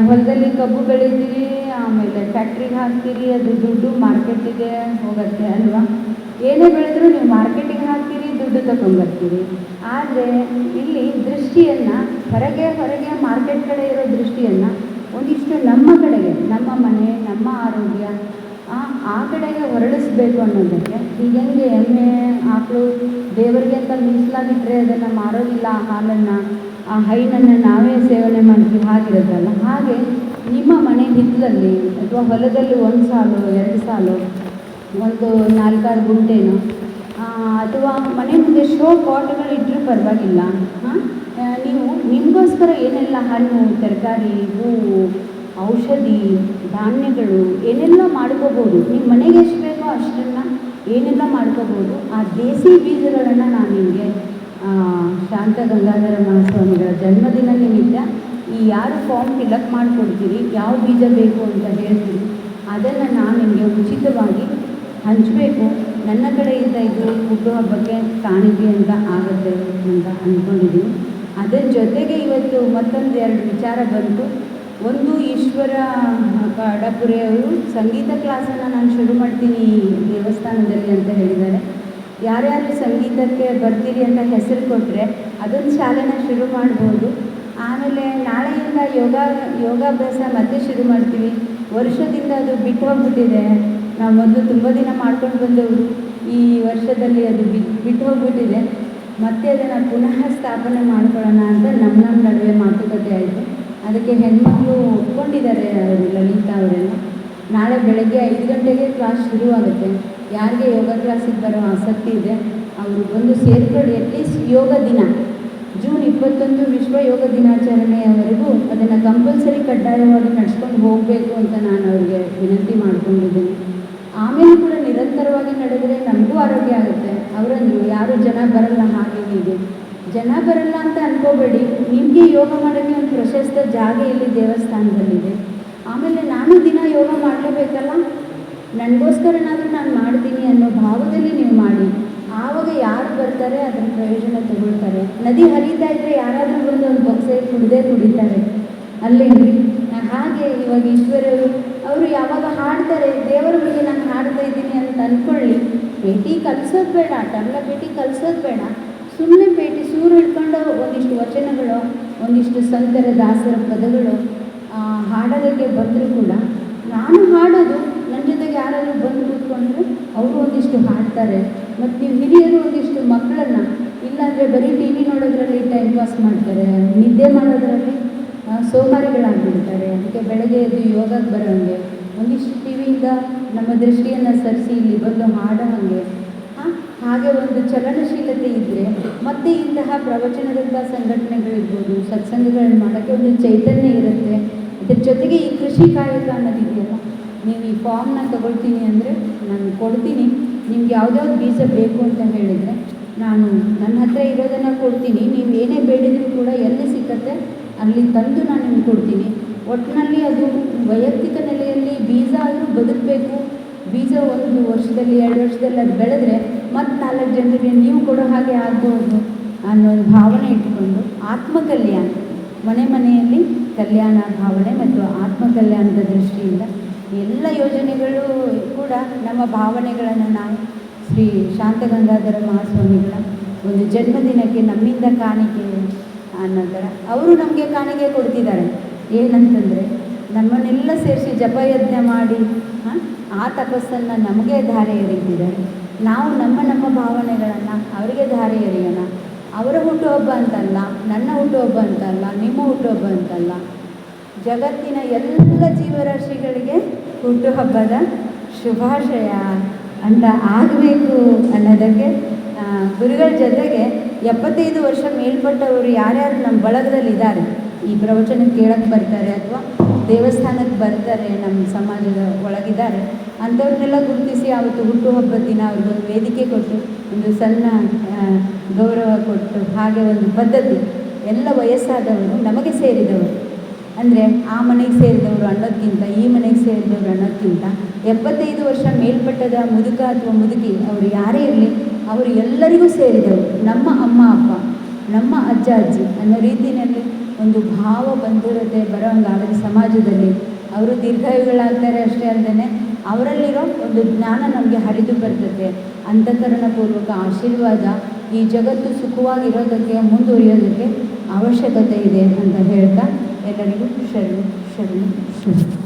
ಹೊಲದಲ್ಲಿ ಕಬ್ಬು ಬೆಳೀತೀರಿ, ಆಮೇಲೆ ಫ್ಯಾಕ್ಟ್ರಿಗೆ ಹಾಕ್ತೀರಿ, ಅದು ದುಡ್ಡು ಮಾರ್ಕೆಟಿಗೆ ಹೋಗುತ್ತೆ ಅಲ್ವಾ. ಏನೇ ಬೆಳೆದ್ರೂ ನೀವು ಮಾರ್ಕೆಟಿಗೆ ಹಾಕ್ತೀರಿ, ದುಡ್ಡು ತಗೊಂಡ್ಬರ್ತೀರಿ. ಆದರೆ ಇಲ್ಲಿ ದೃಷ್ಟಿಯನ್ನು ಹೊರಗೆ ಮಾರ್ಕೆಟ್ ಕಡೆ ಇರೋ ದೃಷ್ಟಿಯನ್ನು ಒಂದಿಷ್ಟು ನಮ್ಮ ಕಡೆಗೆ, ನಮ್ಮ ಮನೆ, ನಮ್ಮ ಆರೋಗ್ಯ ಆ ಕಡೆಗೆ ಹೊರಳಿಸ್ಬೇಕು ಅನ್ನೋದಕ್ಕೆ. ಹೀಗೆ ಎಮ್ಮೆ ಆಕಳು ದೇವರಿಗೆ ಅಂತ ಮೀಸಲಾಗಿಟ್ಟರೆ ಅದನ್ನು ಮಾರೋದಿಲ್ಲ, ಆ ಹಾಲನ್ನು, ಆ ಹೈನನ್ನು ನಾವೇ ಸೇವನೆ ಮಾಡ್ತೀವಿ, ಹಾಗಿರುತ್ತಲ್ಲ. ಹಾಗೆ ನಿಮ್ಮ ಮನೆ ಹಿತ್ತಲಲ್ಲಿ ಅಥವಾ ಹೊಲದಲ್ಲಿ 1 ಸಾಲು 2 ಸಾಲು, ಒಂದು 4-6 ಗುಂಟೆನೋ, ಅಥವಾ ಮನೆ ಮುಂದೆ ಶೋ ಪಾಟ್ಗಳು ಇಟ್ಟರೂ ಪರವಾಗಿಲ್ಲ. ನೀವು ನಿಮಗೋಸ್ಕರ ಏನೆಲ್ಲ ಹಣ್ಣು, ತರಕಾರಿ, ಹೂವು, ಔಷಧಿ, ಧಾನ್ಯಗಳು ಏನೆಲ್ಲ ಮಾಡ್ಕೋಬೋದು, ನಿಮ್ಮ ಮನೆಗೆ ಎಷ್ಟು ಬೇಕೋ ಅಷ್ಟನ್ನು ಏನೆಲ್ಲ ಮಾಡ್ಕೋಬೋದು. ಆ ದೇಸಿ ಬೀಜಗಳನ್ನು ನಾನು ನಿಮಗೆ ಶಾಂತ ಗಂಗಾಧರ ಮಹಾಸ್ವಾಮಿಗಳ ಜನ್ಮದಿನ ನಿಮಿತ್ತ ಯಾರು ಫಾರ್ಮ್ ಫಿಲಪ್ ಮಾಡಿಕೊಡ್ತೀರಿ, ಯಾವ ಬೀಜ ಬೇಕು ಅಂತ ಹೇಳ್ತೀರಿ, ಅದನ್ನು ನಾನು ನಿಮಗೆ ಉಚಿತವಾಗಿ ಹಂಚಬೇಕು. ನನ್ನ ಕಡೆಯಿಂದ ಇದು ಹುಟ್ಟುಹಬ್ಬಕ್ಕೆ ಕಾಣಿಕೆ ಅಂತ ಆಗುತ್ತೆ ಅಂತ ಅಂದ್ಕೊಂಡಿದ್ದೀನಿ. ಅದರ ಜೊತೆಗೆ ಇವತ್ತು ಮತ್ತೊಂದು 2 ವಿಚಾರ ಬಂತು. ಒಂದು, ಈಶ್ವರ ಕಡಪುರೆಯವರು ಸಂಗೀತ ಕ್ಲಾಸನ್ನು ನಾನು ಶುರು ಮಾಡ್ತೀನಿ ದೇವಸ್ಥಾನದಲ್ಲಿ ಅಂತ ಹೇಳಿದ್ದಾರೆ. ಯಾರ್ಯಾರು ಸಂಗೀತಕ್ಕೆ ಬರ್ತೀರಿ ಅಂತ ಹೆಸರು ಕೊಟ್ಟರೆ ಅದೊಂದು ಶಾಲೆನ ಶುರು ಮಾಡ್ಬೋದು. ಆಮೇಲೆ ನಾಳೆಯಿಂದ ಯೋಗಾಭ್ಯಾಸ ಮತ್ತೆ ಶುರು ಮಾಡ್ತೀವಿ. ವರ್ಷದಿಂದ ಅದು ಬಿಟ್ಟು ಹೋಗ್ಬಿಟ್ಟಿದೆ. ನಾವು ಮೊದಲು ತುಂಬ ದಿನ ಮಾಡ್ಕೊಂಡು ಬಂದವರು, ಈ ವರ್ಷದಲ್ಲಿ ಅದು ಬಿಟ್ಟು ಹೋಗ್ಬಿಟ್ಟಿದೆ. ಮತ್ತೆ ಅದನ್ನು ಪುನಃ ಸ್ಥಾಪನೆ ಮಾಡ್ಕೊಳ್ಳೋಣ ಅಂತ ನಮ್ಮ ನಡುವೆ ಮಾತುಕತೆ ಆಯಿತು. ಅದಕ್ಕೆ ಹೆಣ್ಮಕ್ಳು ಒಪ್ಕೊಂಡಿದ್ದಾರೆ, ಅವರು ಲಲಿತಾ ಅವರೆಲ್ಲ. ನಾಳೆ ಬೆಳಗ್ಗೆ 5 ಗಂಟೆಗೆ ಕ್ಲಾಸ್ ಶುರುವಾಗುತ್ತೆ. ಯಾರಿಗೆ ಯೋಗ ಕ್ಲಾಸಿಗೆ ಬರೋ ಆಸಕ್ತಿ ಇದೆ ಅವರು ಬಂದು ಸೇರ್ಕೊಳ್ಳಿ. ಅಟ್ಲೀಸ್ಟ್ ಯೋಗ ದಿನ ಜೂನ್ 21 ವಿಶ್ವ ಯೋಗ ದಿನಾಚರಣೆಯವರೆಗೂ ಅದನ್ನು ಕಂಪಲ್ಸರಿ ಕಡ್ಡಾಯವಾಗಿ ನಡೆಸ್ಕೊಂಡು ಹೋಗಬೇಕು ಅಂತ ನಾನು ಅವ್ರಿಗೆ ವಿನಂತಿ ಮಾಡ್ಕೊಂಡಿದ್ದೀನಿ. ಆಮೇಲೆ ಕೂಡ ನಿರಂತರವಾಗಿ ನಡೆದರೆ ನಮಗೂ ಆರೋಗ್ಯ ಆಗುತ್ತೆ. ಅವರಂದರು ಯಾರು ಜನ ಬರಲ್ಲ, ಹಾಗೆ ಹೀಗೆ. ಜನ ಬರಲ್ಲ ಅಂತ ಅನ್ಕೋಬೇಡಿ, ನಿಮಗೆ ಯೋಗ ಮಾಡೋಕ್ಕೆ ಒಂದು ಪ್ರಶಸ್ತ ಜಾಗ ಇಲ್ಲಿ ದೇವಸ್ಥಾನದಲ್ಲಿದೆ. ಆಮೇಲೆ ನಾನು ದಿನ ಯೋಗ ಮಾಡಲೇಬೇಕಲ್ಲ, ನನಗೋಸ್ಕರನಾದರೂ ನಾನು ಮಾಡ್ತೀನಿ ಅನ್ನೋ ಭಾವದಲ್ಲಿ ನೀವು ಮಾಡಿ. ಆವಾಗ ಯಾರು ಬರ್ತಾರೆ ಅದರ ಪ್ರಯೋಜನ ತಗೊಳ್ತಾರೆ. ನದಿ ಹರಿತಾ ಇದ್ದರೆ ಯಾರಾದರೂ ಬಂದು ಒಂದು ಬೊಕ್ಸೆ ಕುಡಿತಾರೆ ಅಲ್ಲೇನ್ರಿ. ಹಾಗೆ ಇವಾಗ ಈಶ್ವರರು ಅವರು ಯಾವಾಗ ಹಾಡ್ತಾರೆ, ದೇವರ ಬಗ್ಗೆ ನಾನು ಹಾಡ್ತಾ ಇದ್ದೀನಿ ಅಂತ ಅಂದ್ಕೊಳ್ಳಿ. ಪೇಟಿ ಕಲಿಸೋದು ಬೇಡ, ಟರ್ಲ ಪೇಟಿ ಕಲಿಸೋದು ಬೇಡ, ಸುಮ್ಮನೆ ಪೇಟಿ ಸೂರು ಹಿಡ್ಕೊಂಡು ಒಂದಿಷ್ಟು ವಚನಗಳು, ಒಂದಿಷ್ಟು ಸಂತರ ದಾಸರ ಪದಗಳು ಹಾಡೋದಕ್ಕೆ ಬಂದರೂ ಕೂಡ ನಾನು ಹಾಡೋದು, ನನ್ನ ಜೊತೆಗೆ ಯಾರಾದರೂ ಬಂದು ಕೂತ್ಕೊಂಡ್ರೆ ಅವರು ಒಂದಿಷ್ಟು ಹಾಡ್ತಾರೆ. ಮತ್ತು ನೀವು ಹಿರಿಯರು ಒಂದಿಷ್ಟು ಮಕ್ಕಳನ್ನು, ಇಲ್ಲಾಂದರೆ ಬರೀ ಟಿ ವಿ ನೋಡೋದ್ರಲ್ಲಿ ಟೈಮ್ ಪಾಸ್ ಮಾಡ್ತಾರೆ, ನಿದ್ದೆ ಮಾಡೋದ್ರಲ್ಲಿ ಸೋಮಾರಿಗಳಾಗಿಬಿಡ್ತಾರೆ. ಅದಕ್ಕೆ ಬೆಳಗ್ಗೆ ಎದ್ದು ಯೋಗಕ್ಕೆ ಬರೋಂಗೆ ಒಂದಿಷ್ಟು ಟಿ ವಿಯಿಂದ ನಮ್ಮ ದೃಷ್ಟಿಯನ್ನು ಸರಿಸಿ ಇಲ್ಲಿ ಬಂದು ಹಾಡೋ ಹಾಗೆ ಹಾಗೆ ಒಂದು ಚಲನಶೀಲತೆ ಇದ್ದರೆ ಮತ್ತೆ ಇಂತಹ ಪ್ರವಚನದಂಥ ಸಂಘಟನೆಗಳಿರ್ಬೋದು, ಸತ್ಸಂಗಗಳನ್ನು ಮಾಡೋಕ್ಕೆ ಒಂದು ಚೈತನ್ಯ ಇರುತ್ತೆ. ಇದ್ರ ಜೊತೆಗೆ ಈ ಕೃಷಿ ಕಾಯಕ ಅನ್ನೋದಿದೆಯಲ್ಲ, ನೀವು ಈ ಫಾರ್ಮ್ನ ತೊಗೊಳ್ತೀನಿ ಅಂದರೆ ನಾನು ಕೊಡ್ತೀನಿ. ನಿಮ್ಗೆ ಯಾವುದ್ಯಾವ್ದು ಬೀಜ ಬೇಕು ಅಂತ ಹೇಳಿದರೆ ನಾನು ನನ್ನ ಹತ್ರ ಇರೋದನ್ನು ಕೊಡ್ತೀನಿ. ನೀವು ಏನೇ ಬೇಡಿದರೂ ಕೂಡ ಎಲ್ಲಿ ಸಿಕ್ಕತ್ತೆ ಅಲ್ಲಿ ತಂದು ನಾನು ನಿಮ್ಗೆ ಕೊಡ್ತೀನಿ. ಒಟ್ಟಿನಲ್ಲಿ ಅದು ವೈಯಕ್ತಿಕ ನೆಲೆಯಲ್ಲಿ ಬೀಜ ಆದರೂ ಬದುಕಬೇಕು. ಬೀಜ 1 ವರ್ಷದಲ್ಲಿ 2 ವರ್ಷದಲ್ಲಿ ಅದು ಬೆಳೆದ್ರೆ ಮತ್ತು 4 ಜನರಿಗೆ ನೀವು ಕೊಡೋ ಹಾಗೆ ಆಗ್ಬೋದು ಅನ್ನೋ ಒಂದು ಭಾವನೆ ಇಟ್ಕೊಂಡು ಆತ್ಮಕಲ್ಯಾಣ ಮನೆ ಮನೆಯಲ್ಲಿ ಕಲ್ಯಾಣ ಭಾವನೆ ಮತ್ತು ಆತ್ಮ ಕಲ್ಯಾಣದ ದೃಷ್ಟಿಯಿಂದ ಎಲ್ಲ ಯೋಜನೆಗಳು ಕೂಡ ನಮ್ಮ ಭಾವನೆಗಳನ್ನು ನಾವು ಶ್ರೀ ಶಾಂತಗಂಗಾಧರ ಮಹಾಸ್ವಾಮಿಗಳ ಒಂದು ಜನ್ಮದಿನಕ್ಕೆ ನಮ್ಮಿಂದ ಕಾಣಿಕೆ ಅನ್ನೋ ಥರ ಅವರು ನಮಗೆ ಕಾಣಿಕೆ ಕೊಡ್ತಿದ್ದಾರೆ. ಏನಂತಂದರೆ ನಮ್ಮನ್ನೆಲ್ಲ ಸೇರಿಸಿ ಜಪಯಜ್ಞ ಮಾಡಿ ಆ ತಪಸ್ಸನ್ನು ನಮಗೆ ಧಾರೆ ಎರೀತಿದ್ದಾರೆ. ನಾವು ನಮ್ಮ ಭಾವನೆಗಳನ್ನು ಅವರಿಗೆ ಧಾರೆ ಎರೆಯೋಣ. ಅವರ ಹುಟ್ಟುಹಬ್ಬ ಅಂತಲ್ಲ, ನನ್ನ ಹುಟ್ಟುಹಬ್ಬ ಅಂತಲ್ಲ, ನಿಮ್ಮ ಹುಟ್ಟುಹಬ್ಬ ಅಂತಲ್ಲ, ಜಗತ್ತಿನ ಎಲ್ಲ ಜೀವರಾಶಿಗಳಿಗೆ ಹುಟ್ಟುಹಬ್ಬದ ಶುಭಾಶಯ ಅಂತ ಆಗಬೇಕು ಅನ್ನೋದಕ್ಕೆ ಗುರುಗಳ ಜೊತೆಗೆ 75 ವರ್ಷ ಮೇಲ್ಪಟ್ಟವರು ಯಾರ್ಯಾರು ನಮ್ಮ ಬಳಗದಲ್ಲಿದ್ದಾರೆ, ಈ ಪ್ರವಚನ ಕೇಳಕ್ಕೆ ಬರ್ತಾರೆ ಅಥವಾ ದೇವಸ್ಥಾನಕ್ಕೆ ಬರ್ತಾರೆ, ನಮ್ಮ ಸಮಾಜದ ಒಳಗಿದ್ದಾರೆ, ಅಂಥವ್ರನ್ನೆಲ್ಲ ಗುರುತಿಸಿ ಆವತ್ತು ಹುಟ್ಟುಹಬ್ಬದ ದಿನ ಅವ್ರಿಗೊಂದು ವೇದಿಕೆ ಕೊಟ್ಟು ಒಂದು ಸಣ್ಣ ಗೌರವ ಕೊಟ್ಟು, ಹಾಗೆ ಒಂದು ಪದ್ಧತಿ. ಎಲ್ಲ ವಯಸ್ಸಾದವರು ನಮಗೆ ಸೇರಿದವರು, ಅಂದರೆ ಆ ಮನೆಗೆ ಸೇರಿದವರು ಅನ್ನೋದಕ್ಕಿಂತ ಈ ಮನೆಗೆ ಸೇರಿದವರು ಅನ್ನೋದಕ್ಕಿಂತ 75 ವರ್ಷ ಮೇಲ್ಪಟ್ಟದ ಮುದುಕ ಅಥವಾ ಮುದುಕಿ ಅವರು ಯಾರೇ ಇರಲಿ ಅವರು ಎಲ್ಲರಿಗೂ ಸೇರಿದವರು, ನಮ್ಮ ಅಮ್ಮ ಅಪ್ಪ, ನಮ್ಮ ಅಜ್ಜ ಅಜ್ಜಿ ಅನ್ನೋ ರೀತಿಯಲ್ಲಿ ಒಂದು ಭಾವ ಬಂಧುರತೆ ಬರೋಂಗಾದರೆ ಸಮಾಜದಲ್ಲಿ ಅವರು ದೀರ್ಘಾಯುಗಳಾಗ್ತಾರೆ. ಅಷ್ಟೇ ಅಲ್ಲದೆ ಅವರಲ್ಲಿರೋ ಒಂದು ಜ್ಞಾನ ನಮಗೆ ಹರಿದು ಬರ್ತದೆ. ಅಂತಃಕರಣಪೂರ್ವಕ ಆಶೀರ್ವಾದ ಈ ಜಗತ್ತು ಸುಖವಾಗಿರೋದಕ್ಕೆ, ಮುಂದುವರಿಯೋದಕ್ಕೆ ಅವಶ್ಯಕತೆ ಇದೆ ಅಂತ ಹೇಳ್ತಾ ಎಲ್ಲರಿಗೂ ಶರಣು ಶರಣು ಶರಣು.